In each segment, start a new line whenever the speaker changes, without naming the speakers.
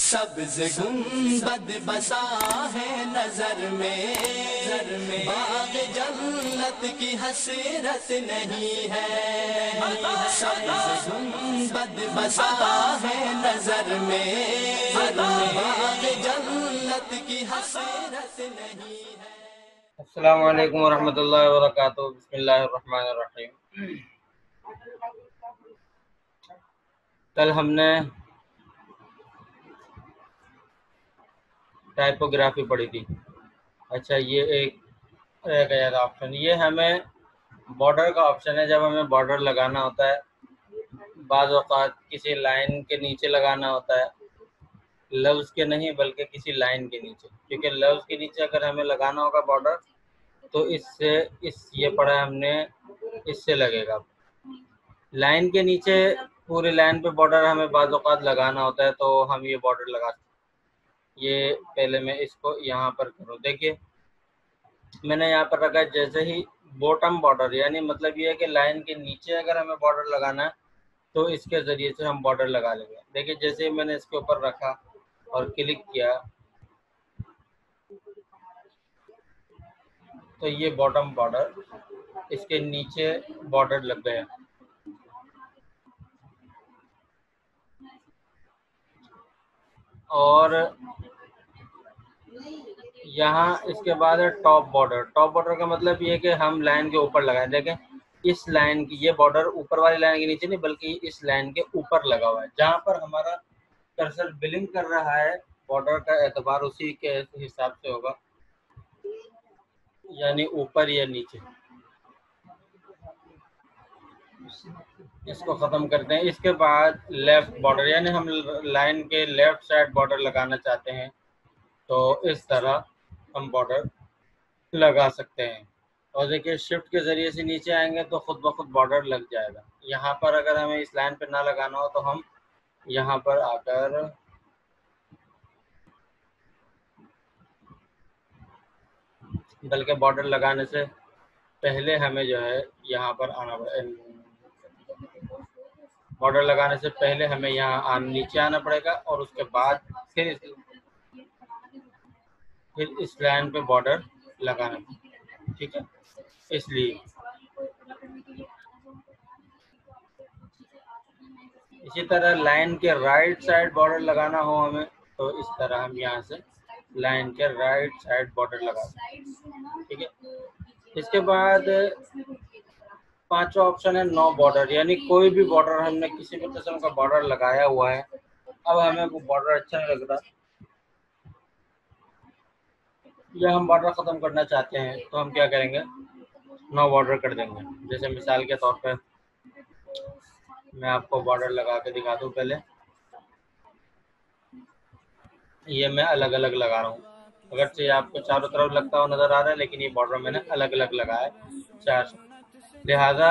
सब्ज गुंबद बसा है नजर में, बाग जन्नत की हसरत नहीं है। सब्ज गुंबद बसा है नजर में, बाग जन्नत की हसरत नहीं है।
अस्सलामु अलैकुम वरहमतुल्लाहि वबरकातुहू। बिस्मिल्लाहिर रहमानिर रहीम। कल हमने टाइपोग्राफी पढ़ी थी। अच्छा, ये एक रह गया था ऑप्शन। ये हमें बॉर्डर का ऑप्शन है। जब हमें बॉर्डर लगाना होता है, बाज़ औक़ात किसी लाइन के नीचे लगाना होता है, लफ्ज़ के नहीं बल्कि किसी लाइन के नीचे। क्योंकि लफ्ज़ के नीचे अगर हमें लगाना होगा बॉर्डर तो इससे ये पढ़ा हमने, इससे लगेगा। लाइन के नीचे पूरी लाइन पे बॉर्डर हमें बाज़ औक़ात लगाना होता है तो हम ये बॉर्डर लगा सकते हैं। ये पहले मैं इसको यहाँ पर करूँ। देखिए मैंने यहाँ पर रखा है, जैसे ही बॉटम बॉर्डर, यानी मतलब ये है कि लाइन के नीचे अगर हमें बॉर्डर लगाना है तो इसके ज़रिए से हम बॉर्डर लगा लेंगे। देखिए जैसे ही मैंने इसके ऊपर रखा और क्लिक किया तो ये बॉटम बॉर्डर, इसके नीचे बॉर्डर लग गया। और यहाँ इसके बाद है टॉप बॉर्डर। टॉप बॉर्डर का मतलब ये है कि हम लाइन के ऊपर लगाएं। देखें इस लाइन की, ये बॉर्डर ऊपर वाली लाइन के नीचे नहीं बल्कि इस लाइन के ऊपर लगा हुआ है। जहाँ पर हमारा कर्सर बिलिंग कर रहा है बॉर्डर का एतबार उसी के हिसाब से होगा, यानी ऊपर या नीचे। इसको ख़त्म करते हैं। इसके बाद लेफ़्ट बॉर्डर, यानी हम लाइन के लेफ़्ट साइड बॉर्डर लगाना चाहते हैं तो इस तरह हम बॉर्डर लगा सकते हैं। और देखिए शिफ्ट के ज़रिए से नीचे आएंगे तो खुद ब खुद बॉर्डर लग जाएगा। यहाँ पर अगर हमें इस लाइन पे ना लगाना हो तो हम यहाँ पर आकर बल्कि बॉर्डर लगाने से पहले हमें जो है यहाँ पर आना बॉर्डर लगाने से पहले हमें यहाँ नीचे आना पड़ेगा और उसके बाद फिर इस लाइन पे बॉर्डर लगाना। ठीक है, इसलिए इसी तरह लाइन के राइट साइड बॉर्डर लगाना हो हमें तो इस तरह हम यहाँ से लाइन के राइट साइड बॉर्डर लगा सकते हैं। ठीक है, इसके बाद पांचवा ऑप्शन है नो बॉर्डर, यानी कोई भी बॉर्डर, हमने किसी भी किस्म का बॉर्डर लगाया हुआ है, अब हमें वो बॉर्डर अच्छा नहीं लग रहा या हम बॉर्डर ख़त्म करना चाहते हैं तो हम क्या करेंगे, नो बॉर्डर कर देंगे। जैसे मिसाल के तौर पर मैं आपको बॉर्डर लगा के दिखा दूँ। पहले ये मैं अलग अलग लगा रहा हूँ, अगर से आपको चारों तरफ लगता हुआ नज़र आ रहा है, लेकिन ये बॉर्डर मैंने अलग अलग लगाया है चार। लिहाजा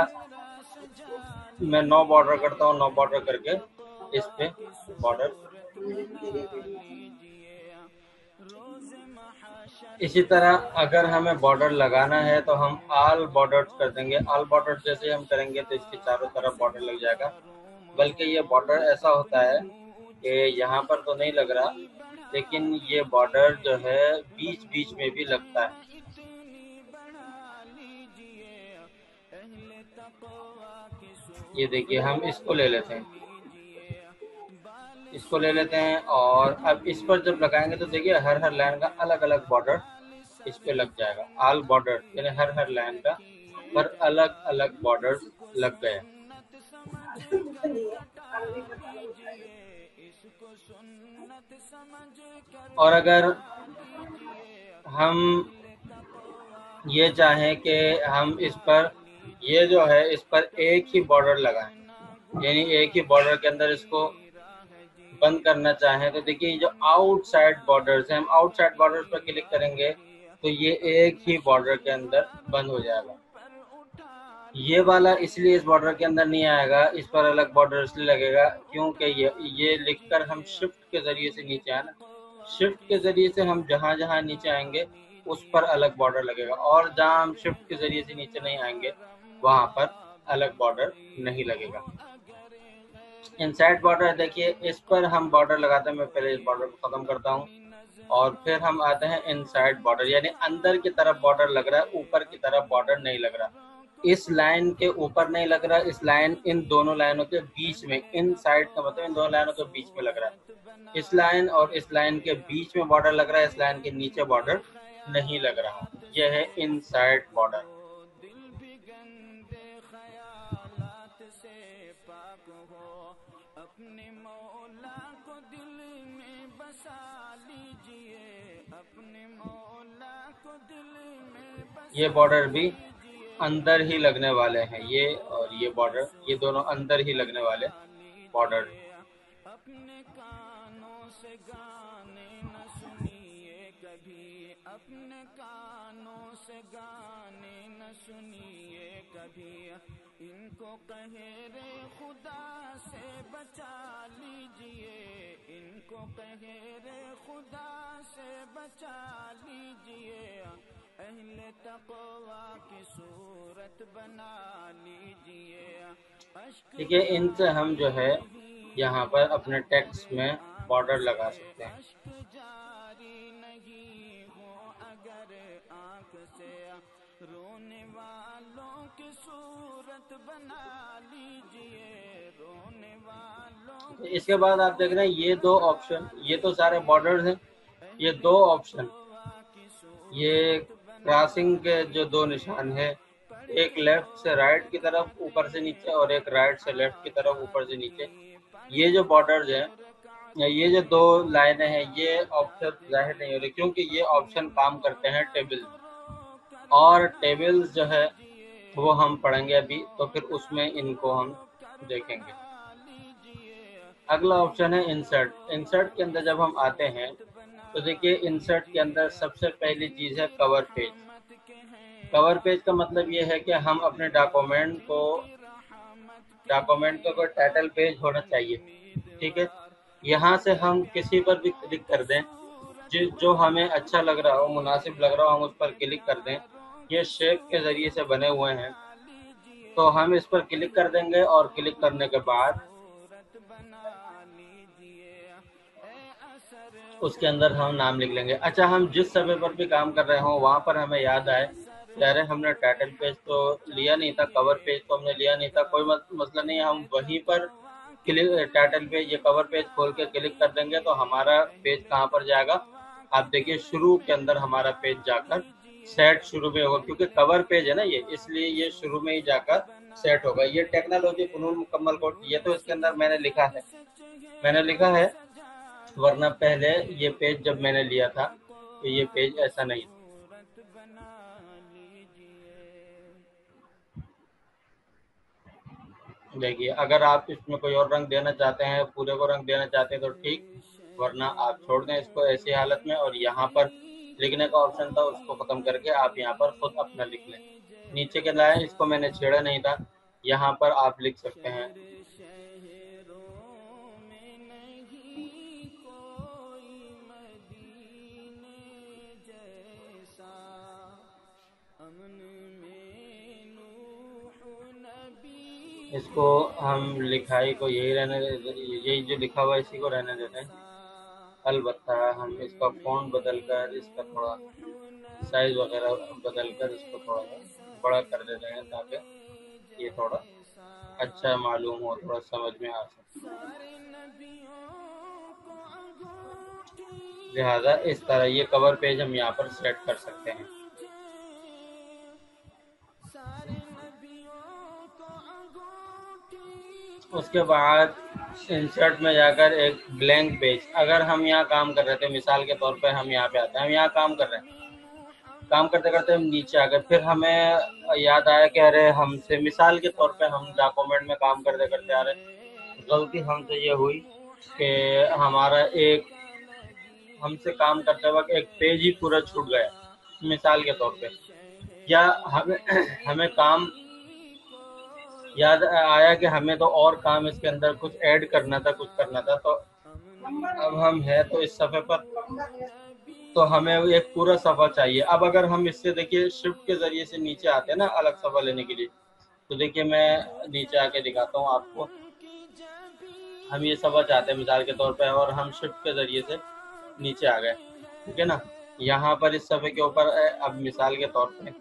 मैं नो बॉर्डर करता हूँ, नो बॉर्डर करके इस पे बॉर्डर। इसी तरह अगर हमें बॉर्डर लगाना है तो हम ऑल बॉर्डर्स कर देंगे। ऑल बॉर्डर जैसे हम करेंगे तो इसके चारों तरफ बॉर्डर लग जाएगा। बल्कि ये बॉर्डर ऐसा होता है कि यहाँ पर तो नहीं लग रहा, लेकिन ये बॉर्डर जो है बीच बीच में भी लगता है। ये देखिए हम इसको ले लेते हैं, इसको ले लेते हैं और अब इस पर जब लगाएंगे तो देखिए हर लाइन का अलग अलग बॉर्डर इस पे लग जाएगा। ऑल बॉर्डर यानी हर लाइन का पर अलग अलग बॉर्डर लग गए। और अगर हम ये चाहें कि हम इस पर, ये जो है इस पर एक ही बॉर्डर लगाएं, यानी एक ही बॉर्डर के अंदर इसको बंद करना चाहें तो देखिए जो आउटसाइड बॉर्डर्स हैं, हम आउटसाइड बॉर्डर्स पर क्लिक करेंगे तो ये एक ही बॉर्डर के अंदर बंद हो जाएगा। ये वाला इसलिए इस बॉर्डर के अंदर नहीं आएगा, इस पर अलग बॉर्डर इसलिए लगेगा क्योंकि ये लिखकर हम शिफ्ट के ज़रिए से नीचे आना, शिफ्ट के ज़रिए से हम जहाँ जहाँ नीचे आएंगे उस पर अलग बॉर्डर लगेगा, और जहाँ हम शिफ्ट के ज़रिए से नीचे नहीं आएंगे वहाँ पर अलग बॉर्डर नहीं लगेगा। इनसाइड बॉर्डर देखिए, इस पर हम बॉर्डर लगाते हैं। मैं पहले इस बॉर्डर को ख़त्म करता हूँ और फिर हम आते हैं इनसाइड बॉर्डर, यानी अंदर की तरफ बॉर्डर लग रहा है, ऊपर की तरफ बॉर्डर नहीं लग रहा। इस लाइन के ऊपर नहीं लग रहा, इस लाइन, इन दोनों लाइनों के बीच में, इन साइड का मतलब इन दोनों लाइनों के बीच में लग रहा है। इस लाइन और इस लाइन के बीच में बॉर्डर लग रहा है, इस लाइन के नीचे बॉर्डर नहीं लग रहा। यह है इनसाइड बॉर्डर।
अपने मौला को दिल में बसा लीजिए, अपने मौला को दिल में बसा।
ये बॉर्डर भी अंदर ही लगने वाले हैं, ये और ये बॉर्डर, ये दोनों अंदर ही लगने वाले बॉर्डर।
अपने कानों से गाने न सुनिए कभी, अपने कानों से गाने न सुनिए कभी, इनको कहे रे खुदा से बचा लीजिए, इनको कहे रे खुदा से बचा लीजिए, अहले तक़वा की सूरत बना लीजिए।
ठीक है, इनसे हम जो है यहाँ पर अपने टेक्स्ट में बॉर्डर लगा सकते हैं।
जारी नहीं हो अगर आँख से, रोने वालों की सूरत बना लीजिए, रोने वालों।
इसके बाद आप देख रहे हैं ये दो ऑप्शन, ये तो सारे बॉर्डर्स हैं, ये दो ऑप्शन, ये क्रॉसिंग के जो दो निशान है, एक लेफ्ट से राइट की तरफ ऊपर से नीचे और एक राइट से लेफ्ट की तरफ ऊपर से नीचे, ये जो बॉर्डर्स हैं, ये जो दो लाइनें हैं, ये ऑप्शन जाहिर नहीं हो रही क्योंकि ये ऑप्शन काम करते हैं टेबल, और टेबल्स जो है वो हम पढ़ेंगे अभी, तो फिर उसमें इनको हम देखेंगे। अगला ऑप्शन है इंसर्ट। इंसर्ट के अंदर जब हम आते हैं तो देखिए, इंसर्ट के अंदर सबसे पहली चीज़ है कवर पेज। कवर पेज का मतलब ये है कि हम अपने डॉक्यूमेंट का कोई टाइटल पेज होना चाहिए, ठीक है। यहाँ से हम किसी पर भी क्लिक कर दें, जो हमें अच्छा लग रहा हो, मुनासिब लग रहा हो, हम उस पर क्लिक कर दें। ये शेप के ज़रिए से बने हुए हैं, तो हम इस पर क्लिक कर देंगे और क्लिक करने के बाद उसके अंदर हम नाम लिख लेंगे। अच्छा, हम जिस समय पर भी काम कर रहे हों वहाँ पर हमें याद आए यार हमने टाइटल पेज तो लिया नहीं था, कवर पेज तो हमने लिया नहीं था, कोई मसला नहीं है, हम वहीं पर क्लिक, टाइटल पेज या कवर पेज खोल के क्लिक कर देंगे तो हमारा पेज कहाँ पर जाएगा, आप देखिए शुरू के अंदर हमारा पेज जाकर सेट शुरू में होगा, क्योंकि कवर पेज है ना ये, इसलिए ये शुरू में ही जाकर सेट होगा। ये टेक्नोलॉजी फ़नून मुकम्मल कोड, ये तो इसके अंदर मैंने लिखा है, वरना पहले ये पेज जब मैंने लिया था तो ये पेज ऐसा नहीं था। देखिए, अगर आप इसमें कोई और रंग देना चाहते हैं, पूरे को रंग देना चाहते हैं तो ठीक, वरना आप छोड़ दें इसको ऐसी हालत में, और यहाँ पर लिखने का ऑप्शन था उसको ख़त्म करके आप यहाँ पर खुद अपना लिख लें। नीचे के लाइन इसको मैंने छेड़ा नहीं था, यहाँ पर आप लिख सकते हैं। इसको हम लिखाई को यही रहने, यही जो लिखा हुआ है इसी को रहने देते हैं। अलबत्ता हम इसका फ़ॉन्ट बदल कर, इसका थोड़ा साइज़ वगैरह बदल कर इसको थोड़ा बड़ा कर देते हैं ताकि ये थोड़ा अच्छा मालूम हो, थोड़ा समझ में आ सके। लिहाजा इस तरह ये कवर पेज हम यहाँ पर सेट कर सकते हैं। उसके बाद इंसर्ट में जाकर एक ब्लैंक पेज, अगर हम यहाँ काम कर रहे थे, मिसाल के तौर पे हम यहाँ पे आते हैं, हम यहाँ काम कर रहे हैं, काम करते करते हम नीचे आ गए, फिर हमें याद आया कि अरे हमसे, मिसाल के तौर पे हम डॉक्यूमेंट में काम करते करते आ रहे, गलती हमसे ये हुई कि हमारा हमसे काम करते वक्त एक पेज ही पूरा छूट गया, मिसाल के तौर पे, या हमें काम याद आया कि हमें तो और काम इसके अंदर कुछ ऐड करना था, तो अब हम है तो इस सफ़े पर, तो हमें एक पूरा सफ़ा चाहिए। अब अगर हम इससे देखिए शिफ्ट के ज़रिए से नीचे आते हैं ना अलग सफ़ा लेने के लिए, तो देखिए मैं नीचे आके दिखाता हूँ आपको। हम ये समझ चाहते हैं मिसाल के तौर पे, और हम शिफ्ट के ज़रिए से नीचे आ गए, ठीक है ना। यहाँ पर इस सफ़े के ऊपर अब मिसाल के तौर पे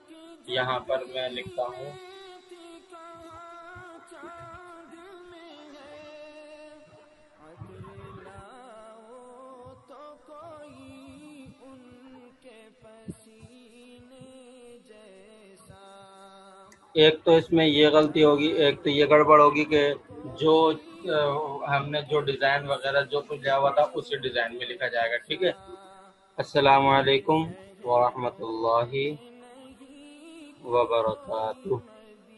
यहाँ पर मैं लिखता हूँ
तो कोई उनके पसीने जैसा।
एक तो इसमें ये गलती होगी, एक तो ये गड़बड़ होगी कि जो हमने जो डिज़ाइन वगैरह जो कुछ लिया हुआ था उसी डिज़ाइन में लिखा जाएगा, ठीक है। अस्सलामु अलैकुम वरहमतुल्लाहि वबरकातुहू,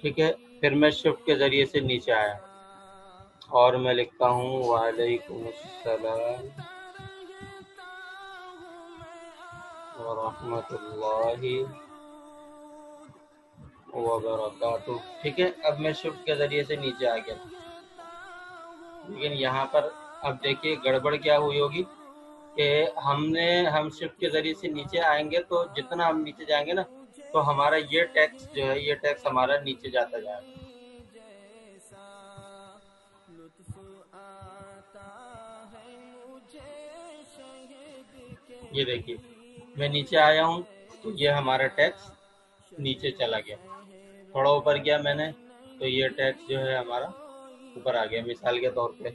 ठीक है। फिर मैं शिफ्ट के ज़रिए से नीचे आया और मैं लिखता हूँ वालेकुम अस्सलाम वरहमतुल्लाहि वबरकातुहू, ठीक है। अब मैं शिफ्ट के ज़रिए से नीचे आ गया, लेकिन यहाँ पर अब देखिए गड़बड़ क्या हुई होगी कि हम शिफ्ट के ज़रिए से नीचे आएंगे तो जितना हम नीचे जाएंगे ना, तो हमारा ये टैक्स जो है, ये टैक्स हमारा नीचे जाता जाएगा। ये देखिए मैं नीचे आया हूँ तो ये हमारा टैक्स नीचे चला गया, थोड़ा ऊपर गया मैंने तो ये टैक्स जो है हमारा ऊपर आ गया, मिसाल के तौर पे।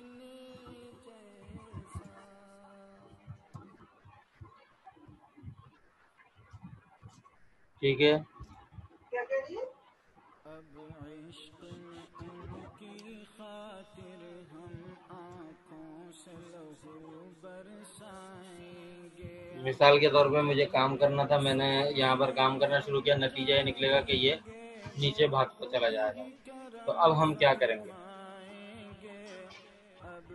ठीक है,
अब इश्क में उनकी खातिर हम आँखों से लहू बरसाएंगे।
मिसाल के तौर पे मुझे काम करना था, मैंने यहाँ पर काम करना शुरू किया, नतीजा ये निकलेगा कि ये नीचे भागता चला जाएगा। तो अब हम क्या करेंगे?
अब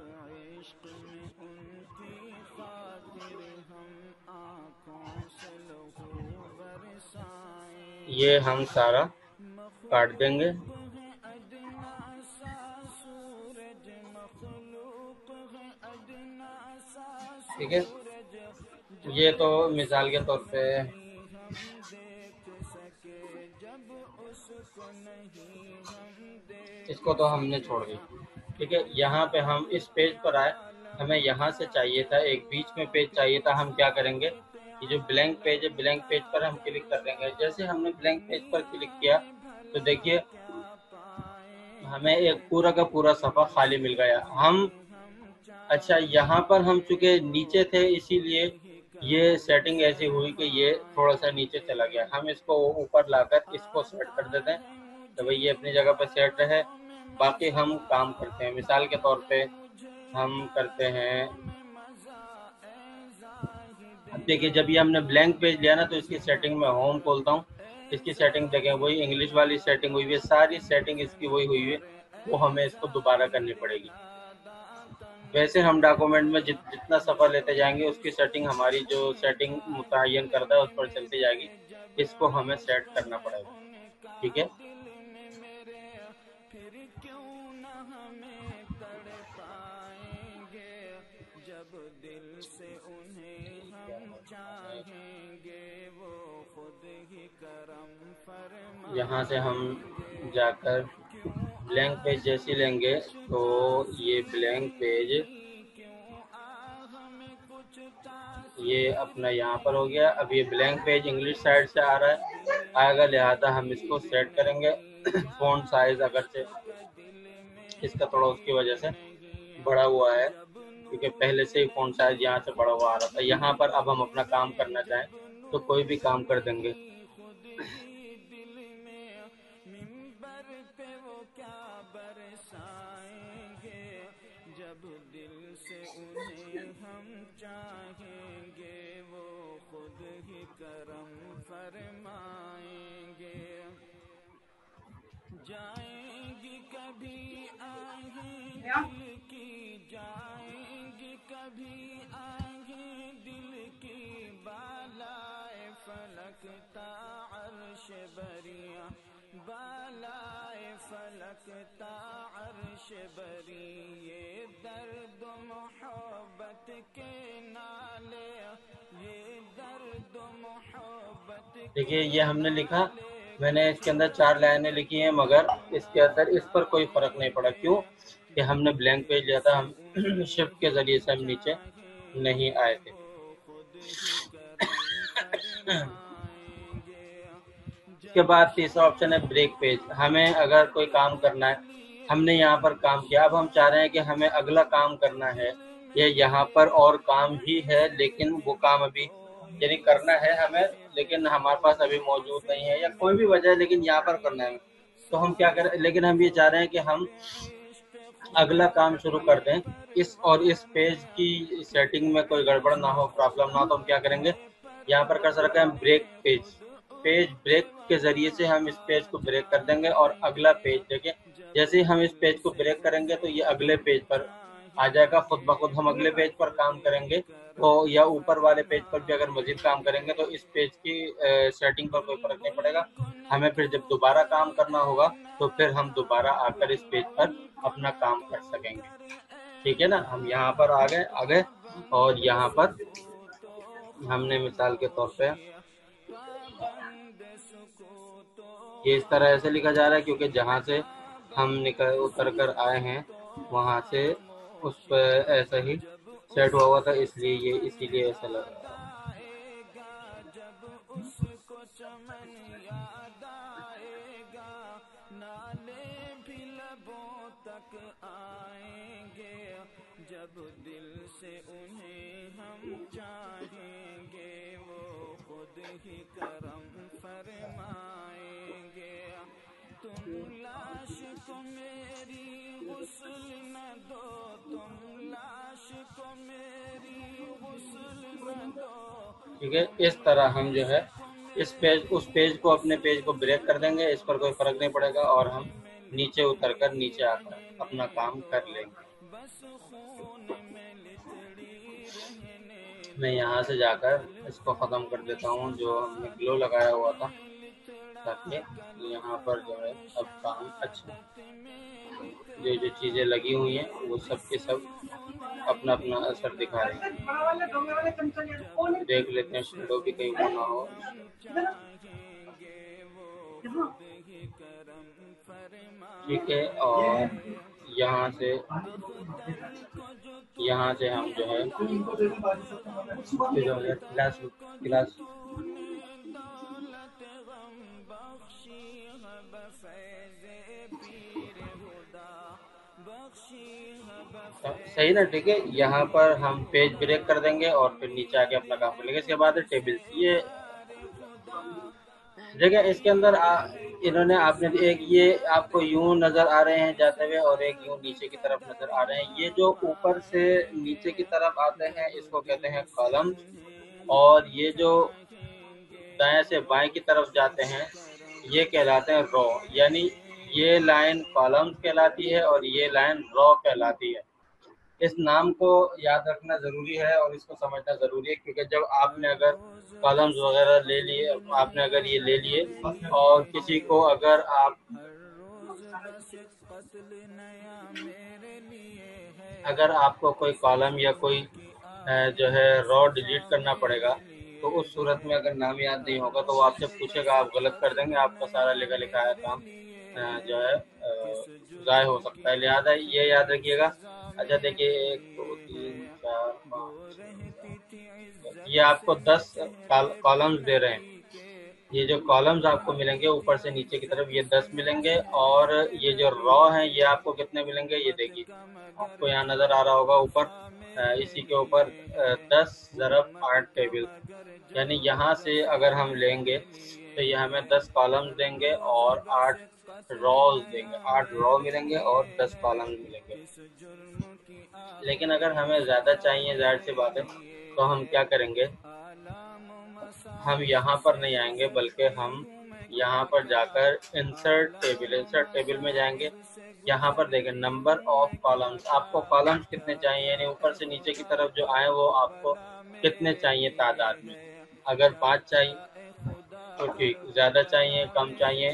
इश्क में उनकी खातिर हम आँखों से लहू बरसाएंगे।
ये हम सारा काट देंगे,
है अदना सा सूरज, मखलूक है अदना सा
ठीक है।
सूरज,
ये तो मिसाल के तौर पे
हम देख सके जब उसको नहीं हम देख
इसको तो हमने छोड़ दी, ठीक है। यहाँ पे हम इस पेज पर आए, हमें यहाँ से चाहिए था, एक बीच में पेज चाहिए था। हम क्या करेंगे, ये जो ब्लैंक पेज है, ब्लैंक पेज पर हम क्लिक कर देंगे। जैसे हमने ब्लैंक पेज पर क्लिक किया तो देखिए हमें एक पूरा का पूरा सफ़ा खाली मिल गया। हम अच्छा, यहाँ पर हम चूँकि नीचे थे इसीलिए ये सेटिंग ऐसी हुई कि ये थोड़ा सा नीचे चला गया। हम इसको ऊपर लाकर इसको सेट कर देते हैं तो भाई ये अपनी जगह पर सेट रहे। बाकी हम काम करते हैं, मिसाल के तौर पे हम करते हैं, अब देखिए जब ये हमने ब्लैंक पेज लिया ना तो इसकी सेटिंग में होम खोलता हूँ, इसकी सेटिंग देखें वही इंग्लिश वाली सेटिंग हुई है, सारी सेटिंग इसकी वही हुई है, वो हमें इसको दोबारा करनी पड़ेगी। वैसे हम डॉक्यूमेंट में जितना सफ़र लेते जाएंगे उसकी सेटिंग, हमारी जो सेटिंग मुतय्यन करता है उस पर चलती जाएगी। इसको हमें सेट करना पड़ेगा, ठीक है।
जब दिल से उन्हें हम चाहेंगे वो खुद ही करम फरमाएंगे।
यहाँ से हम जाकर ब्लैंक पेज जैसे लेंगे तो ये ब्लैंक पेज ये अपना यहाँ पर हो गया। अब ये ब्लैंक पेज इंग्लिश साइड से आ रहा है, आएगा, लिहाजा हम इसको सेट करेंगे। फ़ॉन्ट साइज अगर से इसका थोड़ा उसकी वजह से बढ़ा हुआ है, क्योंकि पहले से ही फ़ॉन्ट साइज यहाँ से बढ़ा हुआ आ रहा था। यहाँ पर अब हम अपना काम करना चाहें तो कोई भी काम कर देंगे।
जब दिल से उन्हें हम चाहेंगे वो खुद ही करम फरमाएंगे। जाएंगी कभी आएंगी दिल की, जाएंगी कभी आएंगी दिल की, बालाए फलक ता अर्श बरिया, बालाए फलक ता अर्श बरी, ये दर्द मोहब्बत के नाले, ये दर्द मोहब्बत।
देखिए ये हमने लिखा मैंने इसके अंदर 4 लाइनें लिखी हैं, मगर इसके अंदर इस पर कोई फ़र्क नहीं पड़ा। क्यों कि हमने ब्लैंक पेज लिया था, हम शिफ्ट के ज़रिए से हम नीचे नहीं आए थे। उसके बाद तीसरा ऑप्शन है ब्रेक पेज। हमें अगर कोई काम करना है, हमने यहाँ पर काम किया, अब हम चाह रहे हैं कि हमें अगला काम करना है, या यहाँ पर और काम ही है लेकिन वो काम अभी यानी करना है हमें, लेकिन हमारे पास अभी मौजूद नहीं है, या कोई भी वजह है लेकिन यहाँ पर करना है, तो हम क्या करें, लेकिन हम ये चाह रहे हैं कि हम अगला काम शुरू कर दें, इस पेज की सेटिंग में कोई गड़बड़ ना हो, प्रॉब्लम ना हो, तो हम क्या करेंगे, यहाँ पर कर रखा है ब्रेक पेज। पेज ब्रेक के ज़रिए से हम इस पेज को ब्रेक कर देंगे और अगला पेज देखें, जैसे ही हम इस पेज को ब्रेक करेंगे तो ये अगले पेज पर आ जाएगा, खुद ब खुद हम अगले पेज पर काम करेंगे। तो या ऊपर वाले पेज पर भी अगर मज़ीद काम करेंगे तो इस पेज की सेटिंग पर कोई फ़र्क नहीं पड़ेगा। हमें फिर जब दोबारा काम करना होगा तो फिर हम दोबारा आकर इस पेज पर अपना काम कर सकेंगे। ठीक है ना, हम यहाँ पर आ गए और यहाँ पर हमने मिसाल के तौर पे ये इस तरह ऐसे लिखा जा रहा है, क्योंकि जहाँ से हम निकल उतर कर आए हैं वहाँ से उस पर ऐसा ही सेट हुआ था, इसलिए ये इसीलिए ऐसा लग रहा है।
जब दिल से उन्हें हम चाहेंगे वो खुद ही करम फरमाएंगे। तुम लाश को मेरी गुस्ल न दो, तुम लाश को मेरी गुस्ल न दो।
ठीक है, इस तरह हम जो है इस पेज उस पेज को अपने पेज को ब्रेक कर देंगे, इस पर कोई फ़र्क नहीं पड़ेगा और हम नीचे उतरकर नीचे आकर अपना काम कर लेंगे। मैं यहाँ से जाकर इसको ख़त्म कर देता हूँ जो हमने ग्लो लगाया हुआ था, ताकि यहाँ पर जो है अब काम अच्छा, जो चीज़ें लगी हुई हैं वो सब के सब अपना अपना असर दिखा रही हैं। देख लेते हैं शेडो भी कहीं वो ना हो। ठीक है, और यहाँ से हम जो है क्लास क्लास सही ना। ठीक है, यहाँ पर हम पेज ब्रेक कर देंगे और फिर नीचे आके अपना काम कर लेंगे। इसके बाद है टेबल्स। ये देखिए इसके अंदर इन्होंने आपने एक ये आपको यूं नज़र आ रहे हैं जाते हुए और एक यूं नीचे की तरफ नज़र आ रहे हैं। ये जो ऊपर से नीचे की तरफ आते हैं इसको कहते हैं कॉलम्स, और ये जो दाएं से बाएं की तरफ जाते हैं ये कहलाते हैं रो। यानी ये लाइन कॉलम्स कहलाती है और ये लाइन रो कहलाती है। इस नाम को याद रखना ज़रूरी है और इसको समझना ज़रूरी है, क्योंकि जब आपने अगर कॉलम्स वगैरह ले लिए, आपने अगर ये ले लिए और किसी को अगर आप अगर आपको कोई कॉलम या कोई जो है रो डिलीट करना पड़ेगा, तो उस सूरत में अगर नाम याद नहीं होगा तो वो आपसे पूछेगा, आप गलत कर देंगे, आपका सारा लिखा लिखाया काम जो है ज़ाय हो सकता है। लिहाजा ये याद रखिएगा। अच्छा देखिए 1 2 3 4 5 ये आपको 10 कॉलम्स दे रहे हैं। ये जो कॉलम्स आपको मिलेंगे ऊपर से नीचे की तरफ ये 10 मिलेंगे, और ये जो रॉ हैं ये आपको कितने मिलेंगे ये देखिए, आपको यहाँ नज़र आ रहा होगा ऊपर इसी के ऊपर 10 ज़रब 8 टेबल। यानी यहाँ से अगर हम लेंगे तो ये हमें 10 कॉलम्स देंगे और 8 रॉज देंगे, 8 रॉ मिलेंगे और 10 कॉलम्स मिलेंगे। लेकिन अगर हमें ज़्यादा चाहिए, ज़ाहिर सी बात है, तो हम क्या करेंगे, हम यहाँ पर नहीं आएंगे बल्कि हम यहाँ पर जाकर इंसर्ट टेबल में जाएंगे। यहाँ पर देखें नंबर ऑफ कॉलम्स, आपको कॉलम्स कितने चाहिए, यानी ऊपर से नीचे की तरफ जो आए वो आपको कितने चाहिए तादाद में। अगर 5 चाहिए तो ठीक, ज़्यादा चाहिए कम चाहिए,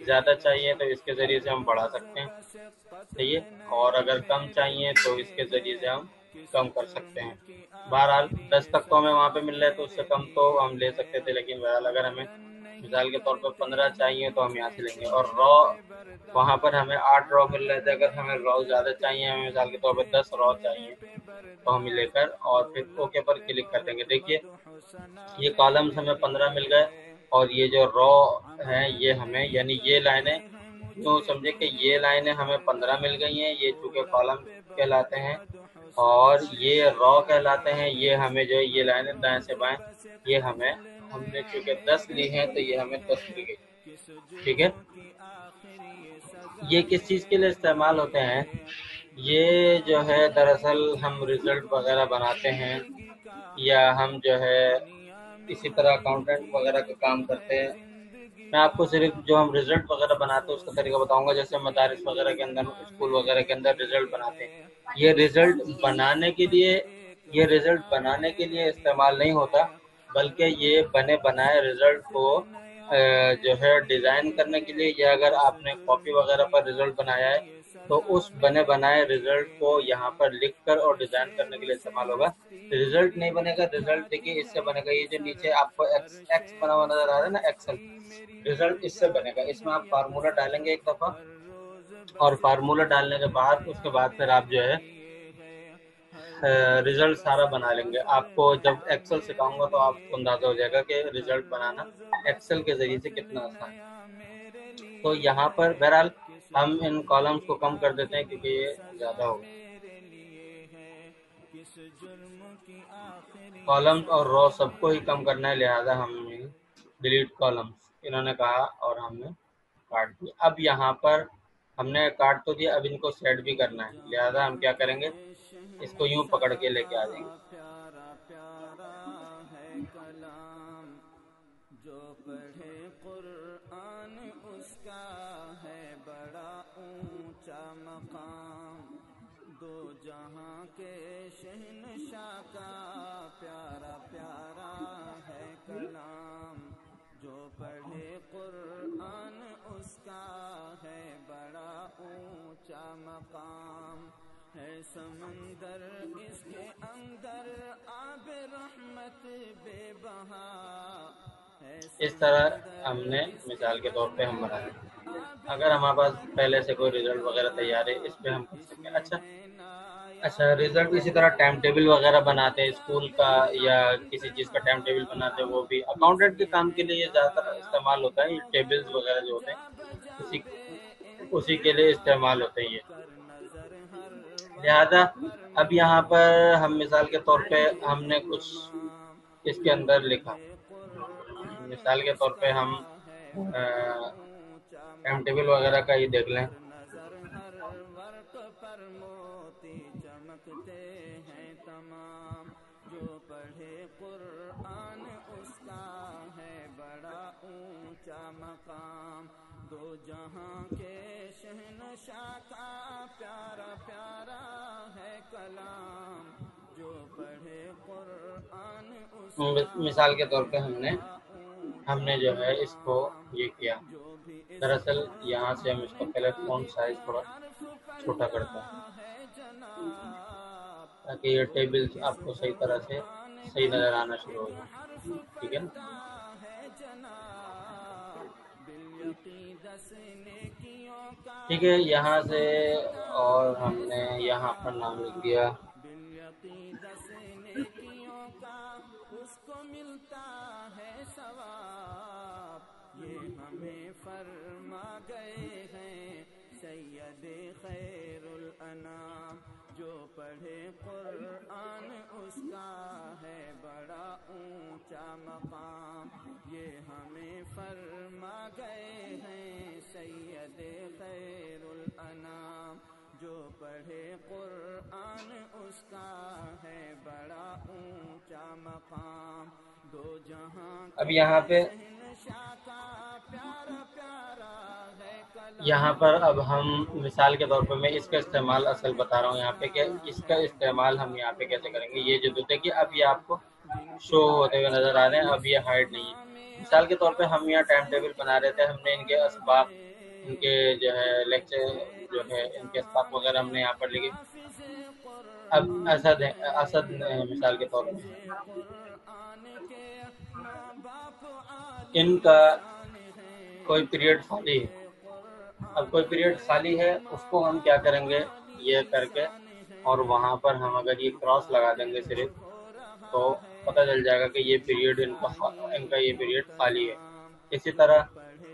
ज़्यादा चाहिए तो इसके ज़रिए से हम बढ़ा सकते हैं, सही है, और अगर कम चाहिए तो इसके ज़रिए से हम कम कर सकते हैं। बहरहाल 10 तक तो हमें वहाँ पे मिल रहा है, तो उससे कम तो हम ले सकते थे, लेकिन बहरहाल अगर हमें मिसाल के तौर पर 15 चाहिए तो हम यहाँ से लेंगे, और रॉ वहाँ पर हमें 8 रॉ मिल रहे थे। अगर हमें रॉ ज़्यादा चाहिए, हमें मिसाल के तौर पर 10 रॉ चाहिए, तो हम लेकर और फिर ओके पर क्लिक कर देंगे। देखिए ये कॉलम्स हमें 15 मिल गए, और ये जो रॉ हैं ये हमें, यानी ये लाइनें, यूँ समझे कि ये लाइनें हमें 15 मिल गई हैं, ये चूँकि कॉलम कहलाते हैं, और ये रॉ कहलाते हैं। ये हमें जो ये लाइनें दाएं से बाएं, ये हमने चूँकि 10 ली हैं तो ये हमें 10 मिल गई। ठीक है, ये किस चीज़ के लिए इस्तेमाल होते हैं? ये जो है दरअसल हम रिज़ल्ट वगैरह बनाते हैं, या हम जो है इसी तरह अकाउंटेंट वगैरह का काम करते हैं। मैं आपको सिर्फ जो हम रिज़ल्ट वगैरह बनाते हैं उसका तरीका बताऊंगा। जैसे मदारिस वगैरह के अंदर, स्कूल वगैरह के अंदर रिज़ल्ट बनाते हैं, ये रिज़ल्ट बनाने के लिए इस्तेमाल नहीं होता, बल्कि ये बने बनाए रिज़ल्ट को जो है डिज़ाइन करने के लिए, या अगर आपने कॉपी वगैरह पर रिज़ल्ट बनाया है तो उस बने बनाए रिज़ल्ट को यहाँ पर लिखकर और डिज़ाइन करने के लिए इस्तेमाल होगा। रिज़ल्ट नहीं बनेगा, रिज़ल्ट देखिए इससे बनेगा। ये जो नीचे आपको एक्स बना हुआ नज़र आ रहा है ना, एक्सेल, रिज़ल्ट इससे बनेगा। इसमें आप फार्मूला डालेंगे एक दफ़ा, और फार्मूला डालने के बाद उसके बाद फिर आप जो है रिज़ल्ट सारा बना लेंगे। आपको जब एक्सेल सिखाऊंगा तो आपको अंदाज़ा हो जाएगा कि रिज़ल्ट बनाना एक्सेल के ज़रिए से कितना आसान है। तो यहाँ पर बहरहाल हम इन कॉलम्स को कम कर देते हैं क्योंकि ये ज़्यादा हो गया। कॉलम्स और रो सबको ही कम करना है, लिहाजा हमने डिलीट कॉलम्स इन्होंने कहा और हमने काट दिया। अब यहाँ पर हमने काट तो दिया, अब इनको सेट भी करना है, लिहाजा हम क्या करेंगे, इसको यूं पकड़ के लेके आ जाएंगे।
जो पढ़े कुरान उसका है बड़ा ऊंचा मकाम, दो जहां के शहंशाह का प्यारा प्यारा है कलाम। जो पढ़े कुरान उसका है बड़ा ऊंचा मकाम, है समंदर इसके अंदर आब रहमत बेबहा।
इस तरह हमने मिसाल के तौर पे हम बनाए। अगर हमारे पास पहले से कोई रिज़ल्ट वगैरह तैयार है, इस पे हम कर सकते हैं। अच्छा, रिज़ल्ट इसी तरह टाइम टेबल वगैरह बनाते हैं स्कूल का, या किसी चीज़ का टाइम टेबल बनाते हैं, वो भी अकाउंटेंट के काम के लिए ये ज़्यादातर इस्तेमाल होता है। ये टेबल्स वगैरह जो होते हैं उसी के लिए इस्तेमाल होते हैं ये। लिहाजा अब यहाँ पर हम मिसाल के तौर पे हमने कुछ इसके अंदर लिखा, मिसाल के तौर पे हम टाइम टेबल वगैरह का ही देख लें। चमकते हैं तमाम, जो पढ़े कुरान उसका है बड़ा ऊंचा मकाम, दो जहां के शहंशाह का प्यारा प्यारा है कलाम। जो पढ़े कुरान उसका, मिसाल के तौर पे हमने जो है इसको ये किया। दरअसल यहाँ से हम इसको पहले फ़ॉन्ट साइज थोड़ा छोटा करते हैं ताकि ये टेबल्स आपको सही तरह से सही नज़र आना शुरू हो जाए। ठीक है, ठीक है। यहाँ से और हमने यहाँ पर नाम लिख दिया, उसको मिलता है सवाब। ये हमें फरमा गए हैं सैयदे खैरुल अनाम, जो पढ़े कुरान उसका है बड़ा ऊंचा मकाम। ये हमें फरमा गए हैं सैयदे खैरुल अनाम, जो पढ़े कुरान उसका है बड़ा ऊंचा मकाम, दो जहां। अब यहाँ पर अब हम मिसाल के तौर पर मैं इसका इस्तेमाल असल बता रहा हूँ यहाँ पे, कि इसका इस्तेमाल हम यहाँ पे कैसे करेंगे। ये जो देखिए अब ये आपको शो होते हुए नज़र आ रहे हैं, अब ये हाइड नहीं है। मिसाल के तौर पे हम यहाँ टाइम टेबल बना रहे थे, हमने इनके असबाब, इनके जो है लेक्चर जो है इनके असबाब वगैरह हमने यहाँ पर लिखे। अब असद मिसाल के तौर पर इनका कोई पीरियड खाली है। अब कोई पीरियड खाली है, उसको हम क्या करेंगे, ये करके और वहाँ पर हम अगर ये क्रॉस लगा देंगे सिर्फ, तो पता चल जाएगा कि ये पीरियड इनका ये पीरियड खाली है। इसी तरह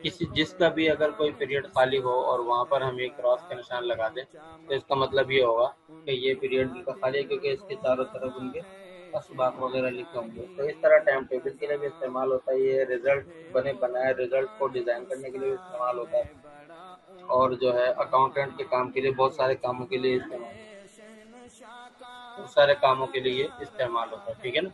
जिसका भी अगर कोई पीरियड खाली हो और वहाँ पर हम ये क्रॉस का निशान लगा दें, तो इसका मतलब ये होगा कि ये पीरियड इनका खाली है, क्योंकि इसके चारों तरफ उनके असबाक वगैरह लिखे होंगे। तो इस तरह टाइम टेबल के लिए भी इस्तेमाल होता है, ये रिजल्ट बनाए रिजल्ट को डिज़ाइन करने के लिए भी इस्तेमाल होता है, और जो है अकाउंटेंट के काम के लिए, बहुत सारे कामों के लिए इस्तेमाल, बहुत सारे कामों के लिए इस्तेमाल होता है। ठीक है ना।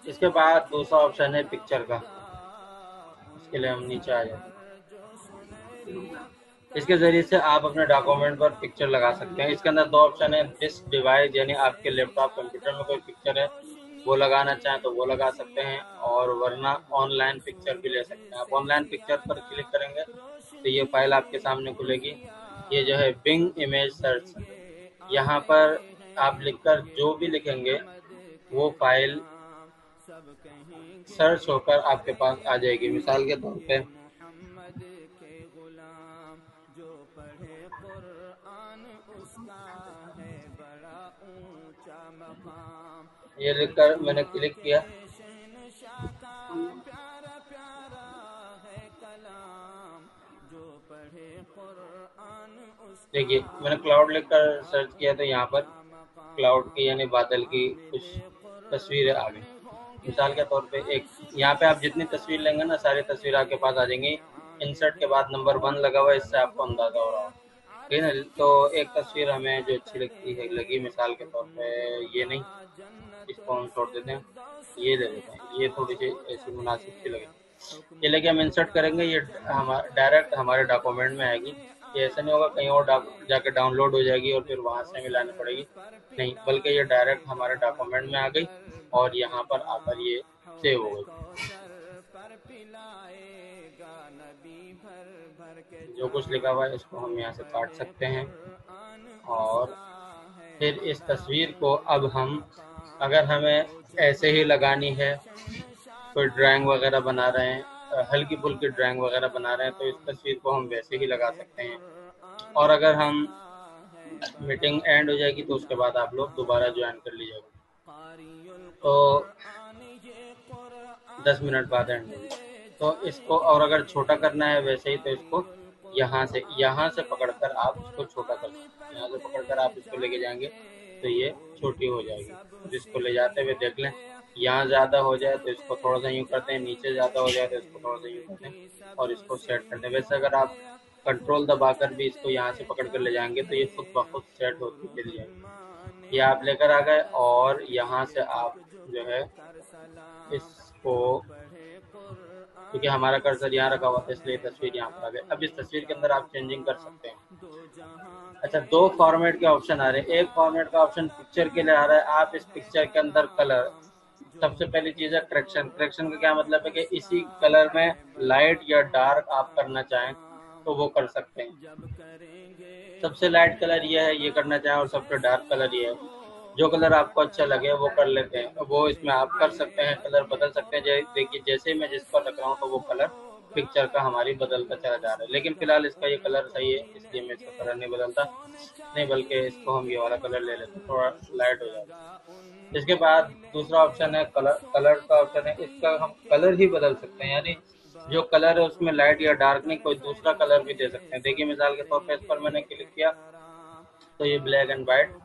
इसके बाद दूसरा ऑप्शन है पिक्चर का। इसके लिए हम नीचे आ जाते हैं। इसके ज़रिए से आप अपने डॉक्यूमेंट पर पिक्चर लगा सकते हैं। इसके अंदर दो ऑप्शन है, डिस्क डिवाइस, यानी आपके लैपटॉप कंप्यूटर में कोई पिक्चर है वो लगाना चाहें तो वो लगा सकते हैं, और वरना ऑनलाइन पिक्चर भी ले सकते हैं। आप ऑनलाइन पिक्चर पर क्लिक करेंगे तो ये फाइल आपके सामने खुलेगी। ये जो है बिंग इमेज सर्च, यहाँ पर आप लिखकर जो भी लिखेंगे वो फाइल सर्च होकर आपके पास आ जाएगी। मिसाल के तौर पे ये लिखकर मैंने क्लिक किया, देखिए मैंने क्लाउड लिखकर सर्च किया तो यहाँ पर क्लाउड की यानी बादल की कुछ तस्वीरें आ गई। मिसाल के तौर पे एक यहाँ पे आप जितनी तस्वीर लेंगे ना, सारी तस्वीर आपके पास आ जाएंगी। इंसर्ट के बाद नंबर 1 लगा हुआ है, इससे आपको अंदाजा हो रहा हो, ठीक है ना। तो एक तस्वीर हमें जो अच्छी लगी मिसाल के तौर पे ये नहीं, इसको हम छोड़ देते हैं, ये ले लेते हैं, ये थोड़ी सी ऐसी मुनासिब सी लगी। ये लेके हम इंसर्ट करेंगे, ये डायरेक्ट हमारे डॉक्यूमेंट में आएगी। ये ऐसा नहीं होगा कहीं और जाके डाउनलोड हो जाएगी और फिर वहाँ से मिलानी पड़ेगी, नहीं, बल्कि ये डायरेक्ट हमारे डॉक्यूमेंट में आ गई और यहाँ पर आकर ये सेव हो गई। जो कुछ लिखा हुआ है इसको हम यहाँ से काट सकते हैं, और फिर इस तस्वीर को अब हम, अगर हमें ऐसे ही लगानी है, कोई ड्राइंग वगैरह बना रहे हैं, हल्की फुल्की ड्राइंग वगैरह बना रहे हैं, तो इस तस्वीर को हम वैसे ही लगा सकते हैं। और अगर हम मीटिंग एंड हो जाएगी तो उसके बाद आप लोग दोबारा ज्वाइन कर लीजिएगा, तो 10 मिनट बाद एंड होगी। तो इसको और अगर छोटा करना है वैसे ही, तो इसको यहाँ से पकड़कर आप इसको छोटा कर सकते हैं। यहाँ से पकड़कर आप इसको लेके जाएंगे तो ये छोटी हो जाएगी। जिसको ले जाते हुए देख लें, यहाँ ज़्यादा हो जाए तो इसको थोड़ा सा यूँ करते हैं, नीचे ज़्यादा हो जाए तो इसको थोड़ा सा यूँ करते हैं और इसको सेट करते हैं। वैसे अगर आप कंट्रोल दबाकर भी इसको यहाँ से पकड़ कर ले जाएंगे तो ये खुद ब खुद सेट होती चली जाएगी। ये आप लेकर आ गए और यहाँ से आप जो है इसको, क्योंकि हमारा कर्सर यहाँ रखा हुआ था इसलिए तस्वीर यहाँ पर आ गई। अब इस तस्वीर के अंदर आप चेंजिंग कर सकते हैं। अच्छा, 2 फॉर्मेट के ऑप्शन आ रहे हैं। एक फॉर्मेट का ऑप्शन पिक्चर के लिए आ रहा है, आप इस पिक्चर के अंदर कलर, सबसे पहली चीज़ है करेक्शन। करेक्शन का क्या मतलब है कि इसी कलर में लाइट या डार्क आप करना चाहें तो वो कर सकते हैं। सबसे लाइट कलर ये है, ये करना चाहें, और सबसे डार्क कलर ये है। जो कलर आपको अच्छा लगे वो कर लेते हैं, वो इसमें आप कर सकते हैं, कलर बदल सकते हैं। देखिए जैसे मैं जिस पर रख रहा हूँ तो वो कलर पिक्चर का हमारी बदलता चला जा रहा है, लेकिन फिलहाल इसका ये कलर सही है इसलिए मैं इसका कलर नहीं बदलता, नहीं बल्कि इसको हम ये वाला कलर ले लेते हैं, थोड़ा लाइट हो जाता है। इसके बाद दूसरा ऑप्शन है कलर का ऑप्शन है। इसका हम कलर ही बदल सकते हैं, यानी जो कलर है उसमें लाइट या डार्क नहीं, कोई दूसरा कलर भी दे सकते हैं। देखिए मिसाल के तौर पर इस पर मैंने क्लिक किया तो ये ब्लैक एंड वाइट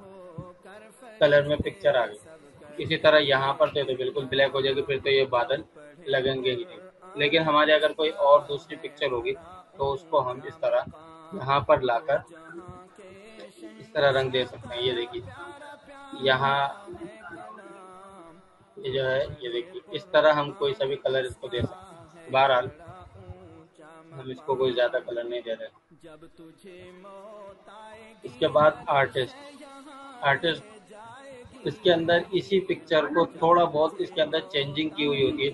कलर में पिक्चर आ गई। इसी तरह यहाँ पर तो बिल्कुल ब्लैक हो जाएगी, फिर तो ये बादल लगेंगे ही नहीं। लेकिन हमारे अगर कोई और दूसरी पिक्चर होगी तो उसको हम इस तरह यहाँ पर लाकर इस तरह रंग दे सकते हैं। ये देखिए यहाँ ये जो है, ये देखिए इस तरह हम कोई सा भी कलर इसको दे सकते हैं। बहरहाल हम इसको कोई ज़्यादा कलर नहीं दे रहे। इसके बाद आर्टिस्ट इसके अंदर इसी पिक्चर को थोड़ा बहुत इसके अंदर चेंजिंग की हुई होती है,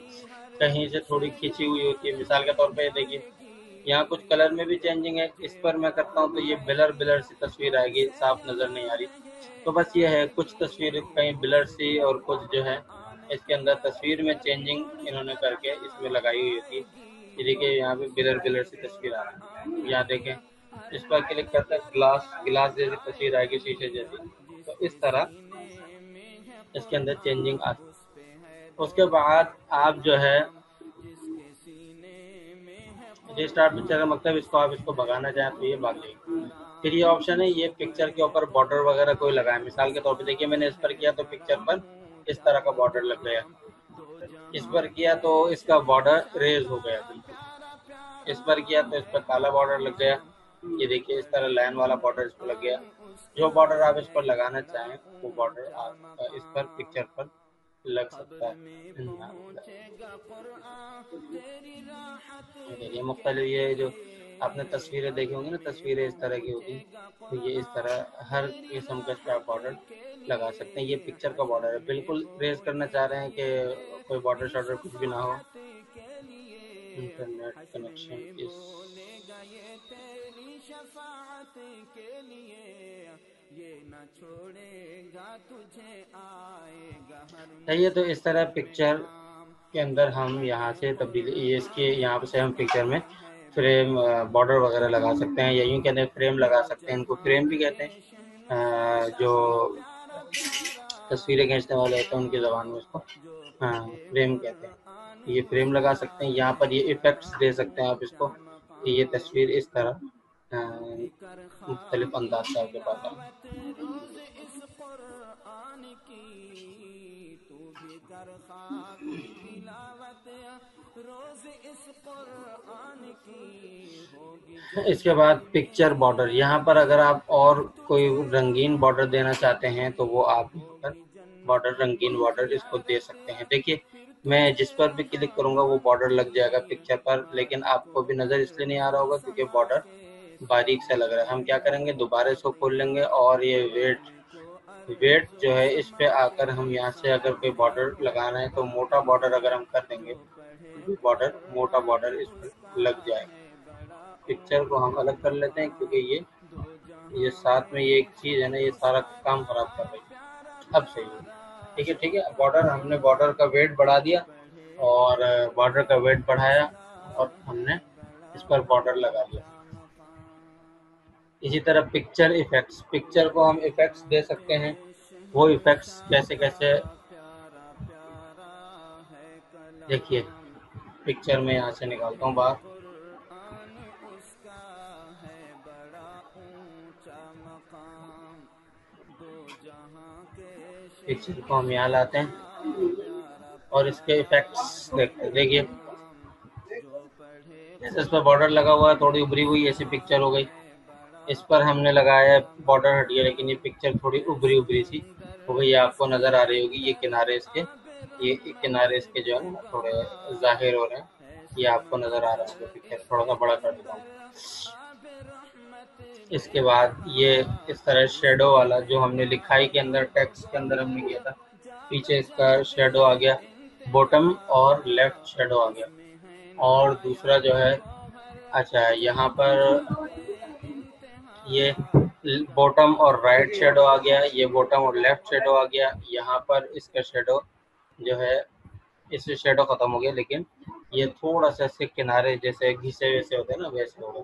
कहीं से थोड़ी खींची हुई होती है। मिसाल के तौर पे देखिए यहाँ कुछ कलर में भी चेंजिंग है। इस पर मैं करता हूँ तो ये ब्लर ब्लर सी तस्वीर आएगी, साफ नज़र नहीं आ रही। तो बस ये है, कुछ तस्वीर कहीं ब्लर सी और कुछ जो है इसके अंदर तस्वीर में चेंजिंग इन्होंने करके इसमें लगाई हुई होती है। ये देखिए यहाँ पे ब्लर ब्लर सी तस्वीर आ रही है, यहाँ देखें। इस पर क्लिक करते हैं, ग्लास गिलास जैसी तस्वीर आएगी, शीशे जैसी। तो इस तरह इसके अंदर चेंजिंग आ। उसके बाद आप जो है रिस्टार्ट पिक्चर का मतलब इसको आप इसको भगाना चाहें तो ये भाग जाएगी। फिर ये ऑप्शन है, ये पिक्चर के ऊपर बॉर्डर वगैरह कोई लगाए, मिसाल के तौर पे देखिए मैंने इस पर किया तो पिक्चर पर इस तरह का बॉर्डर लग गया, इस पर किया तो इसका बॉर्डर रेज हो गया बिल्कुल, इस पर किया तो इस पर काला बॉर्डर लग गया। ये देखिए इस तरह लाइन वाला बॉर्डर इस पर लग गया। जो बॉर्डर आप इस पर लगाना चाहें वो बॉर्डर आप इस पर पिक्चर पर लग सकता है। ये मुख्तलिफ, ये जो आपने तस्वीरें देखी होंगी ना, तस्वीरें इस तरह की होती हैं, तो ये इस तरह हर किस्म का इसका बॉर्डर लगा सकते हैं। ये पिक्चर का बॉर्डर है, बिल्कुल रेज करना चाह रहे हैं कि कोई बॉर्डर शॉर्डर कुछ भी ना हो। इंटरनेट कनेक्शन इस चाहिए तो इस तरह पिक्चर के अंदर हम यहाँ से तब्दीली, ये इसके यहाँ से हम पिक्चर में फ्रेम बॉर्डर वगैरह लगा सकते हैं, या यूँ कहते हैं फ्रेम लगा सकते हैं। इनको फ्रेम भी कहते हैं, जो तस्वीरें खींचने वाले होते हैं उनकी ज़बान में इसको फ्रेम कहते हैं। ये फ्रेम लगा सकते हैं, यहाँ पर ये इफ़ेक्ट्स दे सकते हैं आप इसको कि ये तस्वीर इस तरह मुख्तलिफ अंदाज से आपके पास आए। इसके बाद पिक्चर बॉर्डर, यहाँ पर अगर आप और कोई रंगीन बॉर्डर देना चाहते हैं तो वो आप बॉर्डर रंगीन बॉर्डर इसको दे सकते हैं। देखिए मैं जिस पर भी क्लिक करूंगा वो बॉर्डर लग जाएगा पिक्चर पर, लेकिन आपको भी नज़र इसलिए नहीं आ रहा होगा क्योंकि बॉर्डर बारीक से लग रहा है। हम क्या करेंगे, दोबारा इसको खोल लेंगे और ये वेट जो है इस पे आकर हम यहाँ से अगर कोई बॉर्डर लगाना है तो मोटा बॉर्डर अगर हम कर देंगे तो बॉर्डर मोटा बॉर्डर इस पर लग जाएगा। पिक्चर को हम अलग कर लेते हैं क्योंकि ये साथ में ये एक चीज़ है ना, ये सारा काम खराब कर रही है। अब सही है, ठीक है। बॉर्डर, हमने बॉर्डर का वेट बढ़ा दिया और बॉर्डर का वेट बढ़ाया और हमने इस पर बॉर्डर लगा दिया। इसी तरह पिक्चर इफेक्ट्स, पिक्चर को हम इफेक्ट्स दे सकते हैं। वो इफेक्ट्स कैसे कैसे, देखिए पिक्चर में यहाँ से निकालता हूँ बाहर। पिक्चर को हम यहाँ लाते हैं और इसके इफेक्ट्स देखते हैं। देखिए जैसे इस पर बॉर्डर लगा हुआ है, थोड़ी उभरी हुई ऐसी पिक्चर हो गई। इस पर हमने लगाया है, बॉर्डर हट गया, लेकिन ये पिक्चर थोड़ी उभरी सी हो गई। आपको नज़र आ रही होगी, ये किनारे इसके जो है ना थोड़े जाहिर हो रहे हैं, ये आपको नज़र आ रहा है। पिक्चर थोड़ा सा बड़ा कर देता हूँ। इसके बाद ये इस तरह शेडो वाला जो हमने लिखाई के अंदर, टेक्स्ट के अंदर हमने किया था, पीछे इसका शेडो आ गया, बॉटम और लेफ्ट शेडो आ गया। और दूसरा जो है, अच्छा यहाँ पर ये बॉटम और राइट शेडो आ गया, ये बॉटम और लेफ्ट शेडो आ गया। यहाँ पर इसका शेडो जो है, इससे शेडो खत्म हो गया, लेकिन ये थोड़ा सा इसके किनारे जैसे घिसे वैसे होते हैं ना, वैसे हो गए।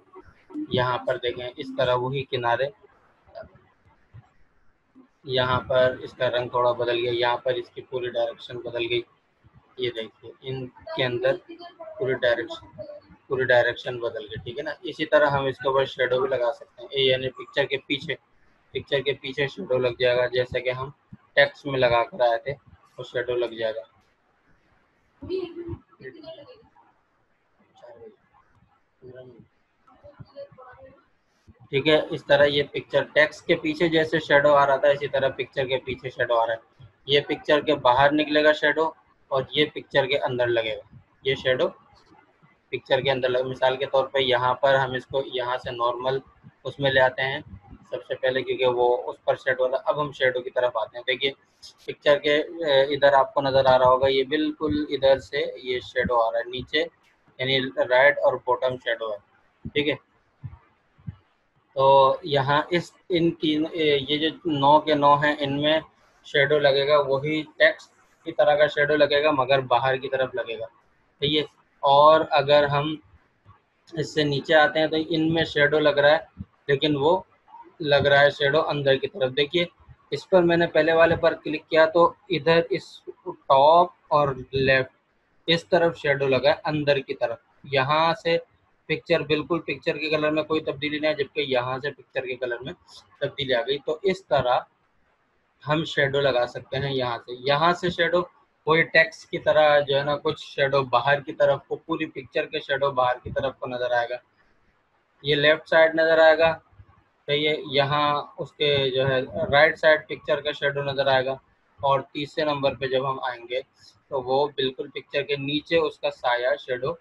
यहाँ पर देखें इस तरह वही किनारे, यहाँ पर इसका रंग थोड़ा बदल गया, यहाँ पर इसकी पूरी डायरेक्शन बदल गई। ये देखिए इनके अंदर पूरी डायरेक्शन बदल गई, ठीक है ना। इसी तरह हम इसके ऊपर शेडो भी लगा सकते हैं, यानी पिक्चर के पीछे शेडो लग जाएगा, जैसे कि हम टेक्स्ट में लगा कर आए थे वो शेडो लग जाएगा। ठीक है, इस तरह ये पिक्चर टेक्स्ट के पीछे जैसे शेडो आ रहा था, इसी तरह पिक्चर के पीछे शेडो आ रहा है। ये पिक्चर के बाहर निकलेगा शेडो और ये पिक्चर के अंदर लगेगा। ये शेडो पिक्चर के अंदर लगे, मिसाल के तौर पे यहाँ पर हम इसको यहाँ से नॉर्मल उसमें ले आते हैं सबसे पहले, क्योंकि वो उस पर शेडो था। अब हम शेडो की तरफ आते हैं। देखिए पिक्चर के इधर आपको नज़र आ रहा होगा, ये बिल्कुल इधर से ये शेडो आ रहा है नीचे, यानी राइट और बॉटम शेडो है। ठीक है। तो यहाँ इस इन तीन ये जो 9 के 9 हैं, इनमें शेडो लगेगा वही टेक्स्ट की तरह का शेडो लगेगा, मगर बाहर की तरफ लगेगा। ठीक है। और अगर हम इससे नीचे आते हैं तो इनमें शेडो लग रहा है, लेकिन वो लग रहा है शेडो अंदर की तरफ। देखिए, इस पर मैंने पहले वाले पर क्लिक किया तो इधर इस टॉप और लेफ्ट इस तरफ शेडो लगा है अंदर की तरफ। यहाँ से पिक्चर बिल्कुल पिक्चर के कलर में कोई तब्दीली नहीं है, जबकि यहाँ से पिक्चर के कलर में तब्दीली आ गई। तो इस तरह हम शेडो लगा सकते हैं। यहाँ से शेडो कोई टेक्स्ट की तरह जो है ना, कुछ शेडो बाहर की तरफ को, पूरी पिक्चर के शेडो बाहर की तरफ को नज़र आएगा। ये लेफ्ट साइड नज़र आएगा। तो ये यहाँ उसके जो है राइट साइड पिक्चर का शेडो नज़र आएगा। और तीसरे नंबर पे जब हम आएंगे तो वो बिल्कुल पिक्चर के नीचे उसका साया शेडो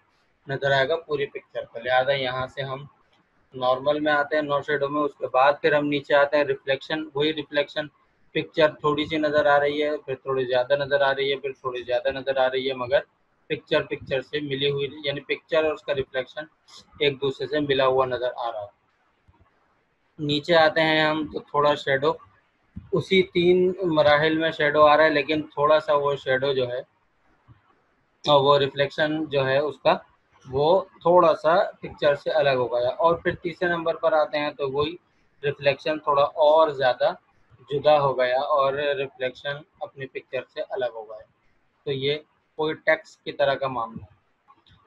नज़र आएगा पूरी पिक्चर पर। लिहाजा यहाँ से हम नॉर्मल में आते हैं, नो शेडो में। उसके बाद फिर हम नीचे आते हैं रिफ्लेक्शन। वही रिफ्लेक्शन, पिक्चर थोड़ी सी नज़र आ रही है, फिर थोड़ी ज़्यादा नज़र आ रही है, फिर थोड़ी ज़्यादा नज़र आ रही है, मगर पिक्चर से मिली हुई, यानी पिक्चर और उसका रिफ्लेक्शन एक दूसरे से मिला हुआ नज़र आ रहा है। नीचे आते हैं हम तो थोड़ा शेडो उसी 3 मराहिल में शेडो आ रहा है, लेकिन थोड़ा सा वो शेडो जो है और वो रिफ्लेक्शन जो है उसका, वो थोड़ा सा पिक्चर से अलग हो गया। और फिर तीसरे नंबर पर आते हैं तो वही रिफ्लेक्शन थोड़ा और ज़्यादा जुदा हो गया और रिफ्लेक्शन अपनी पिक्चर से अलग हो गया। तो ये कोई टेक्स्ट की तरह का मामला है।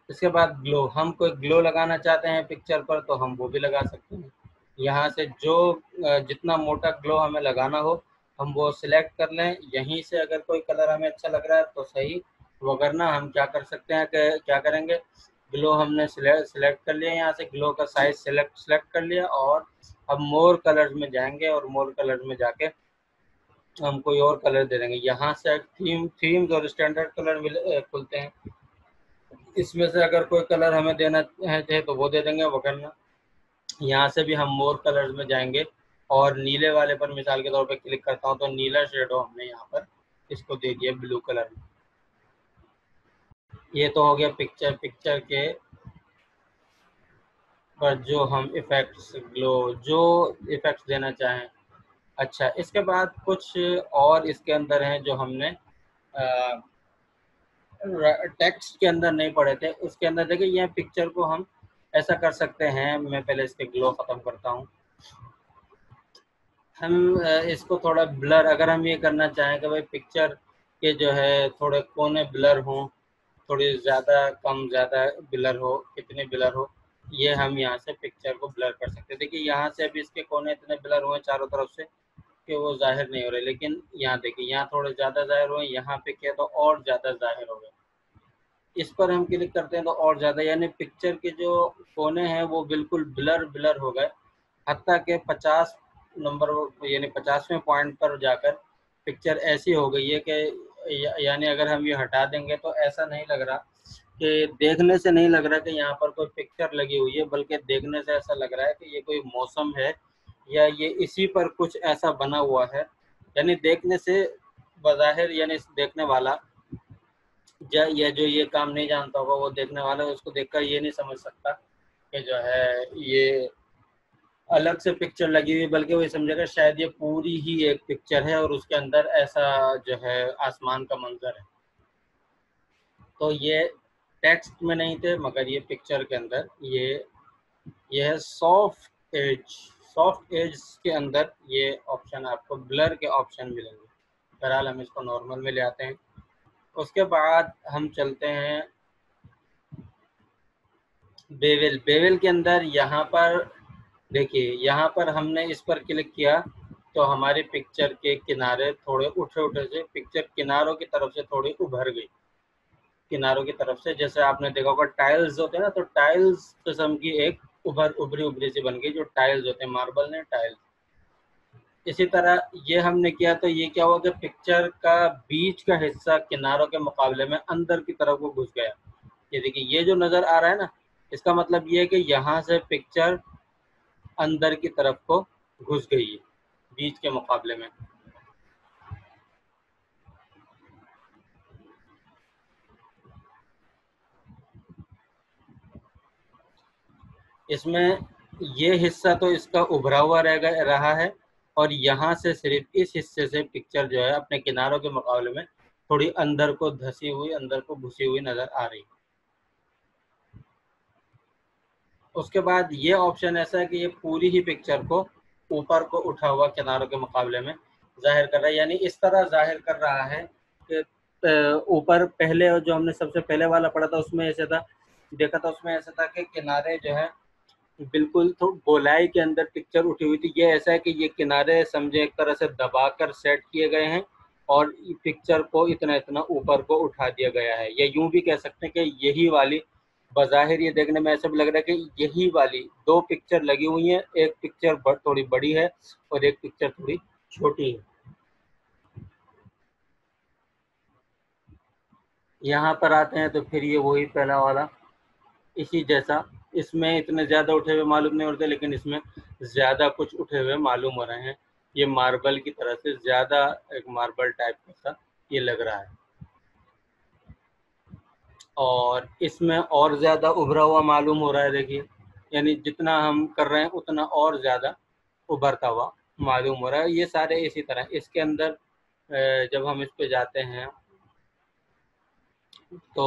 इसके बाद ग्लो, हम कोई ग्लो लगाना चाहते हैं पिक्चर पर तो हम वो भी लगा सकते हैं। यहाँ से जो जितना मोटा ग्लो हमें लगाना हो हम वो सिलेक्ट कर लें। यहीं से अगर कोई कलर हमें अच्छा लग रहा है तो सही, वगरना हम क्या कर सकते हैं कि क्या करेंगे, ग्लो हमने सिलेक्ट कर लिया, यहाँ से ग्लो का साइज सिलेक्ट कर लिया और अब मोर कलर्स में जाएंगे और मोर कलर्स में जाके हम कोई और कलर दे देंगे। यहाँ से थीम्स और स्टैंडर्ड कलर खुलते हैं, इसमें से अगर कोई कलर हमें देना है तो वो दे देंगे, वगरना यहाँ से भी हम मोर कलर्स में जाएंगे और नीले वाले पर मिसाल के तौर पे क्लिक करता हूँ तो नीला शेडो हमने यहाँ पर इसको दे दिया ब्लू कलर में। ये तो हो गया पिक्चर के पर जो हम इफ़ेक्ट्स, ग्लो, जो इफ़ेक्ट्स देना चाहें। अच्छा, इसके बाद कुछ और इसके अंदर हैं जो हमने टेक्स्ट के अंदर नहीं पढ़े थे। उसके अंदर देखिए, यह पिक्चर को हम ऐसा कर सकते हैं। मैं पहले इसके ग्लो ख़त्म करता हूँ। हम इसको थोड़ा ब्लर, अगर हम ये करना चाहें कि भाई पिक्चर के जो है थोड़े कोने ब्लर हों, थोड़ी ज़्यादा कम ज़्यादा ब्लर हो, कितने ब्लर हो, ये हम यहाँ से पिक्चर को ब्लर कर सकते हैं। देखिए, यहाँ से अभी इसके कोने इतने ब्लर हुए चारों तरफ से कि वो ज़ाहिर नहीं हो रहे, लेकिन यहाँ देखिए, यहाँ थोड़े ज़्यादा ज़ाहिर हुए, यहाँ पे किया तो और ज़्यादा ज़ाहिर हो गए। इस पर हम क्लिक करते हैं तो और ज़्यादा, यानी पिक्चर के जो कोने हैं वो बिल्कुल ब्लर हो गए। हत्ता के 50 नंबर, यानी 50वें पॉइंट पर जाकर पिक्चर ऐसी हो गई है कि यानी अगर हम ये हटा देंगे तो ऐसा नहीं लग रहा कि, देखने से नहीं लग रहा कि यहाँ पर कोई पिक्चर लगी हुई है, बल्कि देखने से ऐसा लग रहा है कि ये कोई मौसम है या ये इसी पर कुछ ऐसा बना हुआ है। यानी देखने से बज़ाहिर, यानी देखने वाला या जो ये काम नहीं जानता होगा, वो देखने वाला उसको देखकर ये नहीं समझ सकता कि जो है ये अलग से पिक्चर लगी हुई, बल्कि वो ये समझेगा शायद ये पूरी ही एक पिक्चर है और उसके अंदर ऐसा जो है आसमान का मंजर है। तो ये टेक्स्ट में नहीं थे, मगर ये पिक्चर के अंदर ये है सॉफ्ट एज के अंदर ये ऑप्शन, आपको ब्लर के ऑप्शन मिलेंगे। बहरहाल हम इसको नॉर्मल में ले आते हैं। उसके बाद हम चलते हैं बेवल के अंदर। यहाँ पर देखिए, यहाँ पर हमने इस पर क्लिक किया तो हमारे पिक्चर के किनारे थोड़े उठे से, पिक्चर किनारों की तरफ से थोड़ी उभर गई। किनारों की तरफ से, जैसे आपने देखा होगा टाइल्स होते हैं ना, तो टाइल्स किस्म की एक उभरी सी बन गई, जो टाइल्स होते हैं, मार्बल ने टाइल्स। इसी तरह ये हमने किया तो ये क्या हुआ कि पिक्चर का बीच का हिस्सा किनारों के मुकाबले में अंदर की तरफ वो घुस गया। ये देखिए, ये जो नज़र आ रहा है ना, इसका मतलब ये है कि यहाँ से पिक्चर अंदर की तरफ को घुस गई है बीच के मुकाबले में। इसमें ये हिस्सा तो इसका उभरा हुआ रहा है, और यहाँ से सिर्फ इस हिस्से से पिक्चर जो है अपने किनारों के मुकाबले में थोड़ी अंदर को धसी हुई, अंदर को घुसी हुई नज़र आ रही है। उसके बाद ये ऑप्शन ऐसा है कि ये पूरी ही पिक्चर को ऊपर को उठा हुआ किनारों के मुकाबले में जाहिर कर रहा है, यानी इस तरह जाहिर कर रहा है कि ऊपर पहले जो हमने सबसे पहले वाला पढ़ा था उसमें ऐसा था, देखा था उसमें ऐसा था कि किनारे जो है बिल्कुल तो गोलाई के अंदर पिक्चर उठी हुई थी। ये ऐसा है कि ये किनारे समझे एक तरह से दबाकर सेट किए गए हैं और पिक्चर को इतना इतना ऊपर को उठा दिया गया है। या यूं भी कह सकते हैं कि यही वाली, बज़ाहिर ये देखने में ऐसा भी लग रहा है कि यही वाली दो पिक्चर लगी हुई हैं, एक पिक्चर थोड़ी बड़ी है और एक पिक्चर थोड़ी छोटी है। यहाँ पर आते हैं तो फिर ये वही पहला वाला इसी जैसा, इसमें इतने ज़्यादा उठे हुए मालूम नहीं होते, लेकिन इसमें ज़्यादा कुछ उठे हुए मालूम हो रहे हैं। ये मार्बल की तरह से ज़्यादा एक मार्बल टाइप का सा ये लग रहा है, और इसमें और ज़्यादा उभरा हुआ मालूम हो रहा है। देखिए, यानी जितना हम कर रहे हैं उतना और ज़्यादा उभरता हुआ मालूम हो रहा है। ये सारे इसी तरह इसके अंदर जब हम इस पे जाते हैं तो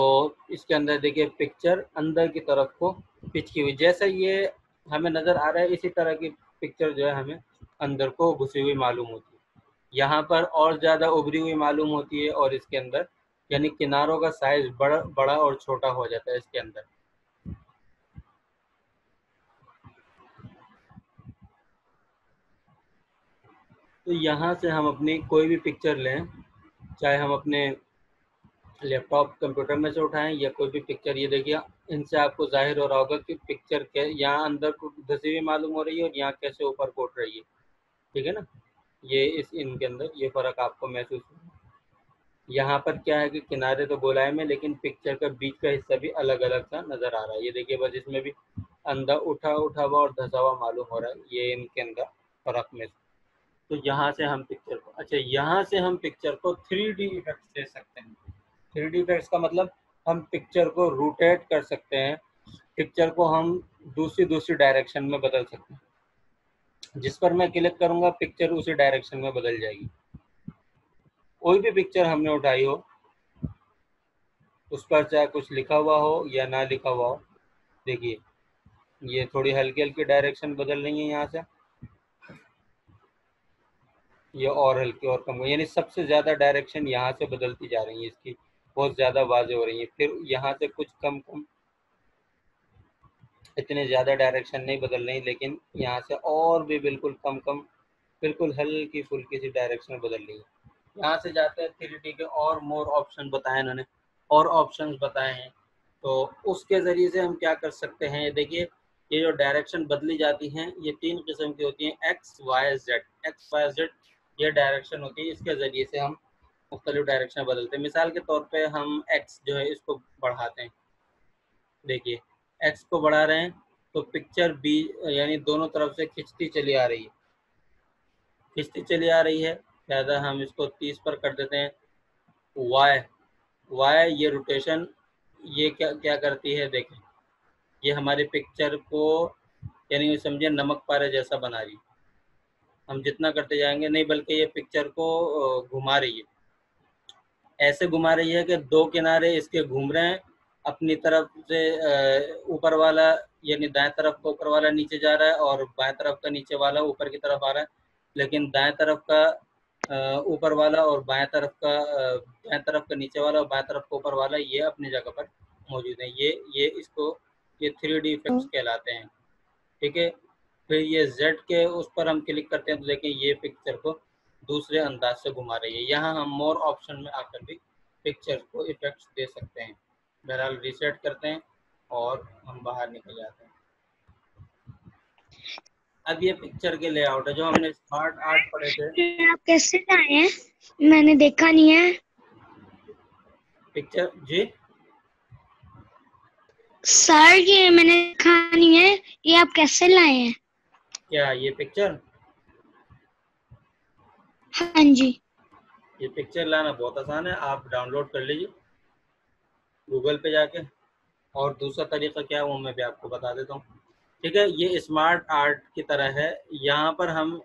इसके अंदर देखिए पिक्चर अंदर की तरफ को पिच की हुई, जैसा ये हमें नज़र आ रहा है इसी तरह की पिक्चर जो है हमें अंदर को घुसी हुई मालूम होती है। यहाँ पर और ज़्यादा उभरी हुई मालूम होती है, और इसके अंदर यानी किनारों का साइज बड़ा बड़ा और छोटा हो जाता है इसके अंदर। तो यहाँ से हम अपनी कोई भी पिक्चर लें, चाहे हम अपने लैपटॉप कंप्यूटर में से उठाएं या कोई भी पिक्चर, ये देखिए इनसे आपको जाहिर हो रहा होगा कि पिक्चर के यहाँ अंदर को धसी हुई मालूम हो रही है और यहाँ कैसे ऊपर को उठ रही है। ठीक है ना, ये इस इनके अंदर ये फ़र्क आपको महसूस होगा। यहाँ पर क्या है कि किनारे तो गोलाई में, लेकिन पिक्चर का बीच का हिस्सा भी अलग अलग सा नज़र आ रहा है। ये देखिए बस इसमें भी अंदर उठा उठा हुआ और धसा हुआ मालूम हो रहा है, ये इनके अंदर फ़र्क में। तो यहाँ से हम पिक्चर को, अच्छा यहाँ से हम पिक्चर को 3D इफेक्ट दे सकते हैं। 3D इफेक्ट्स का मतलब हम पिक्चर को रोटेट कर सकते हैं, पिक्चर को हम दूसरी दूसरी डायरेक्शन में बदल सकते हैं। जिस पर मैं क्लिक करूँगा पिक्चर उसी डायरेक्शन में बदल जाएगी। कोई भी पिक्चर हमने उठाई हो, उस पर चाहे कुछ लिखा हुआ हो या ना लिखा हुआ हो, देखिए ये थोड़ी हल्की हल्की डायरेक्शन बदल रही है यहाँ से, ये और हल्की और कम, यानी सबसे ज़्यादा डायरेक्शन यहाँ से बदलती जा रही है, इसकी बहुत ज़्यादा वाज़ेह हो रही है। फिर यहाँ से कुछ कम कम, इतने ज़्यादा डायरेक्शन नहीं बदल रही, लेकिन यहाँ से और भी बिल्कुल कम कम, बिल्कुल हल्की फुल्की सी डायरेक्शन बदल रही है। यहाँ से जाते हैं 3D के और मोर ऑप्शन बताए इन्होंने, और ऑप्शंस बताए हैं, तो उसके ज़रिए से हम क्या कर सकते हैं। देखिए ये जो डायरेक्शन बदली जाती हैं ये 3 किस्म की होती हैं, X Y Z. X Y Z ये डायरेक्शन होती है, इसके ज़रिए से हम मुख्तलिफ डायरेक्शन बदलते हैं। मिसाल के तौर पे हम एक्स जो है इसको बढ़ाते हैं, देखिए एक्स को बढ़ा रहे हैं तो पिक्चर बी यानी दोनों तरफ से खिंचती चली आ रही है, खिंचती चली आ रही है। लिहाजा हम इसको 30 पर कर देते हैं। वाई, वाई ये रोटेशन, ये क्या क्या करती है, देखें ये हमारी पिक्चर को यानी समझिए नमक पारे जैसा बना रही है। हम जितना करते जाएंगे नहीं, बल्कि ये पिक्चर को घुमा रही है, ऐसे घुमा रही है कि दो किनारे इसके घूम रहे हैं अपनी तरफ से। ऊपर वाला यानी दाएं तरफ का ऊपर वाला नीचे जा रहा है और बाएं तरफ का नीचे वाला ऊपर की तरफ आ रहा है, लेकिन दाएं तरफ का ऊपर वाला और बाएं तरफ का दाएं तरफ का नीचे वाला और बाएं तरफ का ऊपर वाला ये अपनी जगह पर मौजूद है। ये इसको ये 3D इफेक्ट्स कहलाते हैं। ठीक है, फिर ये जेड के उस पर हम क्लिक करते हैं तो देखें ये पिक्चर को दूसरे अंदाज से घुमा रही है। यहाँ हम मोर ऑप्शन में आकर भी पिक्चर को इफेक्ट्स दे सकते हैं। बहरहाल रीसेट करते हैं और हम बाहर निकल जाते हैं। अब ये पिक्चर के लेआउट है जो हमने स्मार्ट आर्ट पढ़े थे।
आप कैसे लाए हैं? मैंने देखा नहीं है।
पिक्चर जी
सर ये मैंने देखा नहीं है, ये आप कैसे लाए हैं?
क्या ये पिक्चर,
हाँ जी।
ये पिक्चर लाना बहुत आसान है, आप डाउनलोड कर लीजिए गूगल पे जाके। और दूसरा तरीका क्या है वो मैं भी आपको बता देता हूँ। ठीक है, ये स्मार्ट आर्ट की तरह है। यहाँ पर हम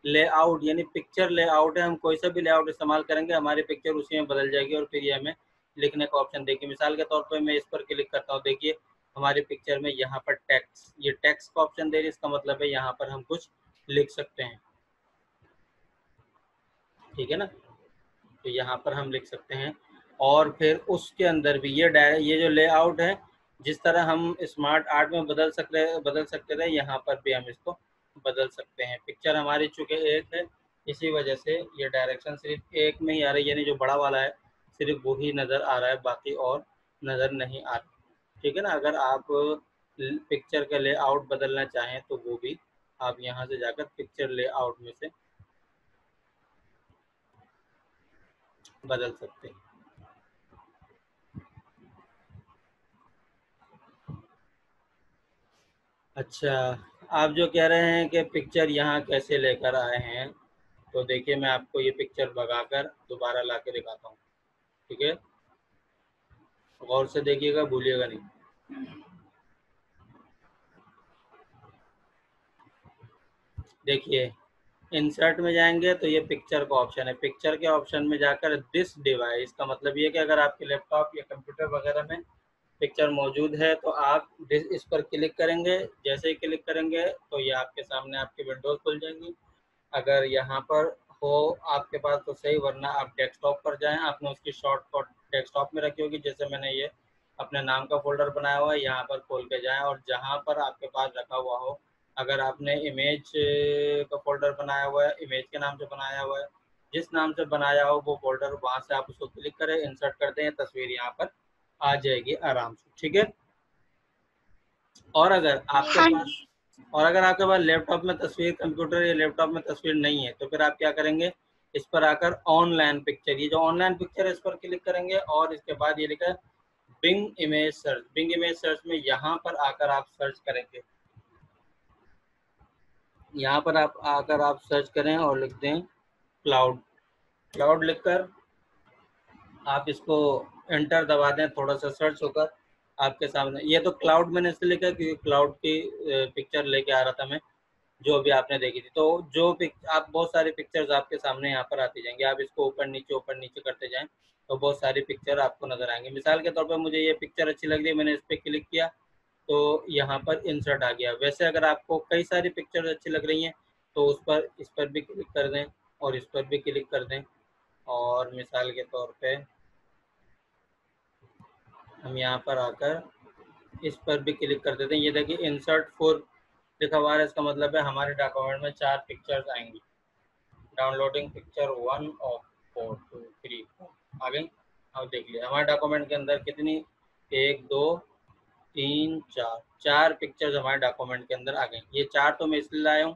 लेआउट यानी पिक्चर लेआउट है, हम कोई सा भी लेआउट इस्तेमाल करेंगे हमारी पिक्चर उसी में बदल जाएगी और फिर ये हमें लिखने का ऑप्शन देखिए। मिसाल के तौर पर मैं इस पर क्लिक करता हूँ, देखिए हमारी पिक्चर में यहाँ पर टेक्स्ट, ये टेक्स्ट का ऑप्शन दे रही है, इसका मतलब है यहाँ पर हम कुछ लिख सकते हैं। ठीक है ना, तो यहाँ पर हम लिख सकते हैं। और फिर उसके अंदर भी ये जो लेआउट है, जिस तरह हम स्मार्ट आर्ट में बदल सकते थे, यहाँ पर भी हम इसको बदल सकते हैं। पिक्चर हमारी चूँकि एक है, इसी वजह से ये डायरेक्शन सिर्फ एक में ही आ रही है, यानी जो बड़ा वाला है सिर्फ वो ही नज़र आ रहा है, बाकी और नज़र नहीं आ रहा। ठीक है ना, अगर आप पिक्चर का लेआउट बदलना चाहें तो वो भी आप यहाँ से जाकर पिक्चर लेआउट में से बदल सकते हैं। अच्छा, आप जो कह रहे हैं कि पिक्चर यहाँ कैसे लेकर आए हैं, तो देखिए मैं आपको ये पिक्चर भगाकर दोबारा ला के दिखाता हूँ। ठीक है, गौर से देखिएगा, भूलिएगा नहीं। देखिए इंसर्ट में जाएंगे तो ये पिक्चर का ऑप्शन है, पिक्चर के ऑप्शन में जाकर दिस डिवाइस का मतलब ये कि अगर आपके लैपटॉप या कंप्यूटर वगैरह में पिक्चर मौजूद है तो आप इस पर क्लिक करेंगे। जैसे ही क्लिक करेंगे तो ये आपके सामने आपकी विंडोज खुल जाएंगी। अगर यहाँ पर हो आपके पास तो सही, वरना आप डेस्कटॉप पर जाएं। आपने उसकी शॉर्टकट डेस्कटॉप में रखी होगी, जैसे मैंने ये अपने नाम का फोल्डर बनाया हुआ है, यहाँ पर खोल के जाएं और जहाँ पर आपके पास रखा हुआ हो, अगर आपने इमेज का फोल्डर बनाया हुआ है, इमेज के नाम से बनाया हुआ है, जिस नाम से बनाया हो वो फोल्डर, वहाँ से आप उसको क्लिक करें, इंसर्ट कर दें, तस्वीर यहाँ पर आ जाएगी आराम से। ठीक है, और अगर आपके
हाँ
पास और अगर आपके पास लैपटॉप में तस्वीर, कंप्यूटर या लैपटॉप में तस्वीर नहीं है, तो फिर आप क्या करेंगे, इस पर आकर ऑनलाइन पिक्चर, ये जो ऑनलाइन पिक्चर है इस पर क्लिक करेंगे और इसके बाद ये लिखा है Bing image search. Bing image search में यहाँ पर आकर आप सर्च करेंगे, यहाँ पर आप आकर आप सर्च करें और लिख दें क्लाउड। क्लाउड लिखकर आप इसको एंटर दबा दें, थोड़ा सा सर्च होकर आपके सामने, ये तो क्लाउड मैंने इसलिए लिखा क्योंकि क्लाउड की पिक्चर लेके आ रहा था मैं, जो अभी आपने देखी थी। तो जो आप बहुत सारी पिक्चर्स आपके सामने यहाँ पर आती जाएंगी, आप इसको ऊपर नीचे करते जाएं तो बहुत सारी पिक्चर आपको नजर आएंगी। मिसाल के तौर पर मुझे ये पिक्चर अच्छी लग रही है, मैंने इस पर क्लिक किया तो यहाँ पर इंसर्ट आ गया। वैसे अगर आपको कई सारी पिक्चर अच्छी लग रही हैं तो इस पर भी क्लिक कर दें और इस पर भी क्लिक कर दें, और मिसाल के तौर पे हम यहाँ पर आकर इस पर भी क्लिक कर देते हैं। ये देखिए इंसर्ट 4 लिखा हुआ है, इसका मतलब है हमारे डॉक्यूमेंट में 4 पिक्चर्स आएंगी। डाउनलोडिंग पिक्चर 1 और 4 2 3 आ गई। अब देख लिया हमारे डॉक्यूमेंट के अंदर कितनी, 1 2 3 4 4 पिक्चर्स हमारे डॉक्यूमेंट के अंदर आ गई। ये 4 तो मैं इसलिए लाया हूँ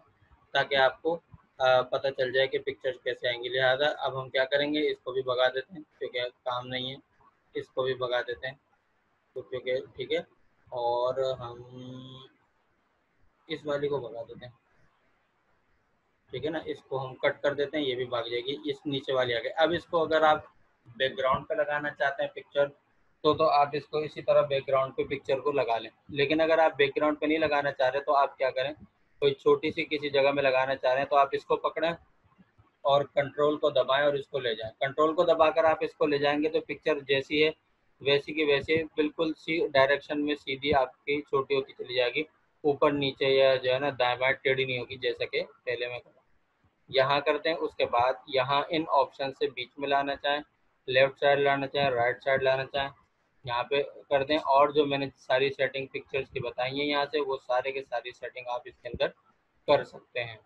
ताकि आपको पता चल जाए कि पिक्चर्स कैसे आएंगी। लिहाजा अब हम क्या करेंगे, इसको भी भगा देते हैं क्योंकि काम नहीं है, इसको भी भगा देते हैं क्योंकि ठीक है, और हम इस वाली को भगा देते हैं। ठीक है ना, इसको हम कट कर देते हैं, ये भी भाग जाएगी, इस नीचे वाली आ गई। अब इसको अगर आप बैकग्राउंड पे लगाना चाहते हैं पिक्चर तो आप इसको इसी तरह बैकग्राउंड पे पिक्चर को लगा लें। लेकिन अगर आप बैकग्राउंड पे नहीं लगाना चाह रहे तो आप क्या करें, कोई छोटी सी किसी जगह में लगाना चाह रहे हैं तो आप इसको पकड़ें और कंट्रोल को दबाएं और इसको ले जाएं। कंट्रोल को दबाकर आप इसको ले जाएंगे तो पिक्चर जैसी है वैसी की वैसी बिल्कुल सी डायरेक्शन में सीधी आपकी छोटी होती चली जाएगी, ऊपर नीचे या जो है ना दाएं बाएं टेढ़ी नहीं होगी, जैसा कि पहले मैं यहाँ करते हैं। उसके बाद यहाँ इन ऑप्शन से बीच में लाना चाहें, लेफ्ट साइड लाना चाहें, राइट साइड लाना चाहें, यहाँ पे कर दें। और जो मैंने सारी सेटिंग पिक्चर्स की बताई है यहाँ से, वो सारे के सारी सेटिंग आप इसके अंदर कर सकते हैं।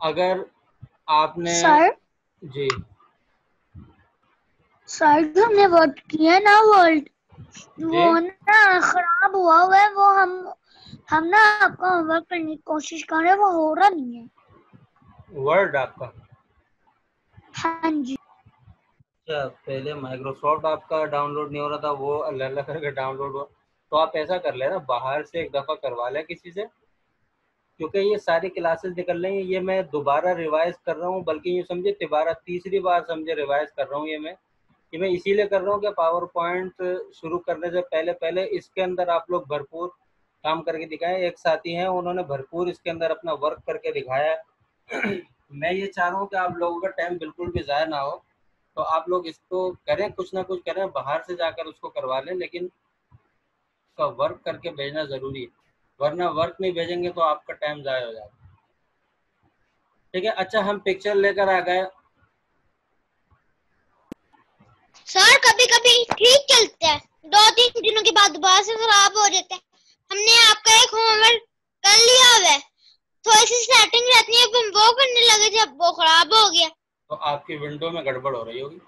अगर आपने
सर
जी
सर जो हमने वर्क किया ना वर्ल्ड,
जी
वो ना खराब हुआ है। वो हम ना आपका वर्क करने की कोशिश कर रहे हैं, वो हो रहा नहीं है।
वर्ड आपका,
हाँ जी।
अच्छा पहले माइक्रोसॉफ्ट आपका डाउनलोड नहीं हो रहा था, वो अल्लाह अल्लाह करके डाउनलोड हुआ। तो आप ऐसा कर लेना, बाहर से एक दफ़ा करवा लें किसी से, क्योंकि ये सारी क्लासेस निकल रही हैं, ये मैं दोबारा रिवाइज कर रहा हूँ, बल्कि ये समझे दोबारा तीसरी बार समझे रिवाइज कर रहा हूँ ये मैं, कि मैं इसीलिए कर रहा हूँ कि पावर पॉइंट शुरू करने से पहले पहले इसके अंदर आप लोग भरपूर काम करके दिखाएं। एक साथी हैं, उन्होंने भरपूर इसके अंदर अपना वर्क करके दिखाया है। मैं ये चाह रहा हूँ कि आप लोगों का टाइम बिल्कुल भी ज़ाया ना हो, तो आप लोग इसको करें, कुछ ना कुछ करें, बाहर से जाकर उसको करवा लें, लेकिन उसका वर्क करके भेजना ज़रूरी है, वरना वर्क नहीं भेजेंगे तो आपका टाइम ज़ाया हो जाएगा। ठीक है, अच्छा हम पिक्चर लेकर आ गए
सर, कभी कभी ठीक चलता है, 2-3 दिनों के बाद दोबारा से खराब हो जाता है। हमने आपका एक होमवर्क कर लिया हुआ है, थोड़ी सी सेटिंग रहती है, हम वो करने लगे जब वो खराब हो गया।
तो आपकी विंडो में गड़बड़ हो रही होगी,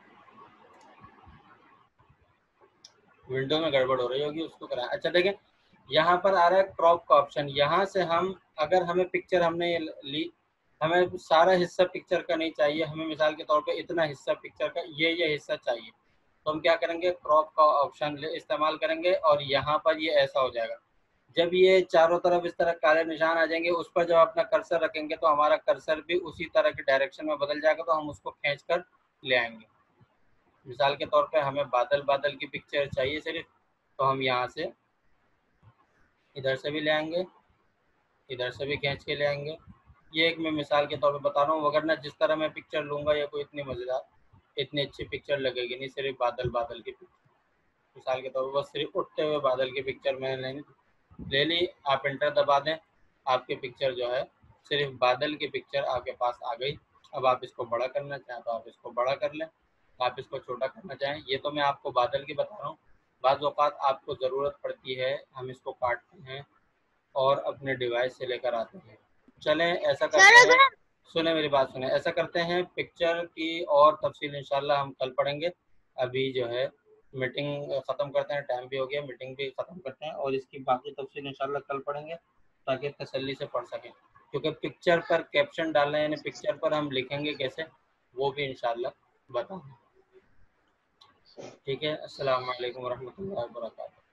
विंडो में गड़बड़ हो रही होगी, उसको कराएं। अच्छा देखें, यहाँ पर आ रहा है क्रॉप का ऑप्शन। यहाँ से हम, अगर हमें पिक्चर हमने ये ली, हमें सारा हिस्सा पिक्चर का नहीं चाहिए, हमें मिसाल के तौर पे इतना हिस्सा पिक्चर का, ये हिस्सा चाहिए, तो हम क्या करेंगे, क्रॉप का ऑप्शन इस्तेमाल करेंगे और यहाँ पर ये ऐसा हो जाएगा। जब ये चारों तरफ इस तरह काले निशान आ जाएंगे, उस पर जब अपना कर्सर रखेंगे तो हमारा कर्सर भी उसी तरह के डायरेक्शन में बदल जाएगा, तो हम उसको खींच कर ले आएंगे। मिसाल के तौर पे हमें बादल बादल की पिक्चर चाहिए सिर्फ, तो हम यहाँ से इधर से भी ले आएंगे, इधर से भी खींच के ले आएंगे। ये एक मैं मिसाल के तौर पे बता रहा हूँ, वगरना जिस तरह मैं पिक्चर लूँगा ये कोई इतनी मज़ेदार, इतनी अच्छी पिक्चर लगेगी नहीं, सिर्फ बादल बादल की पिक्चर। मिसाल के तौर पर बस सिर्फ उठते हुए बादल की पिक्चर मैंने ले ली, आप इंटर दबा दें, आपकी पिक्चर जो है सिर्फ बादल की पिक्चर आपके पास आ गई। अब आप इसको बड़ा करना चाहें तो आप इसको बड़ा कर लें, आप इसको छोटा करना चाहें। ये तो मैं आपको बादल की बता रहा हूँ, बाज़ औक़ात आपको ज़रूरत पड़ती है, हम इसको काटते हैं और अपने डिवाइस से लेकर आते हैं। चलें ऐसा करते हैं, सुने मेरी बात सुने, ऐसा करते हैं, पिक्चर की और तफसील इंशाल्लाह हम कल पढ़ेंगे। अभी जो है मीटिंग ख़त्म करते हैं, टाइम भी हो गया, मीटिंग भी ख़त्म करते हैं और इसकी बाकी तफसील इंशाल्लाह कल पढ़ेंगे ताकि तसल्ली से पढ़ सकें। क्योंकि पिक्चर पर कैप्शन डालना, यानी पिक्चर पर हम लिखेंगे कैसे, वो भी इंशाल्लाह बताएंगे। ठीक है, अस्सलाम वालेकुम रहमतुल्लाहि व बरकातहू।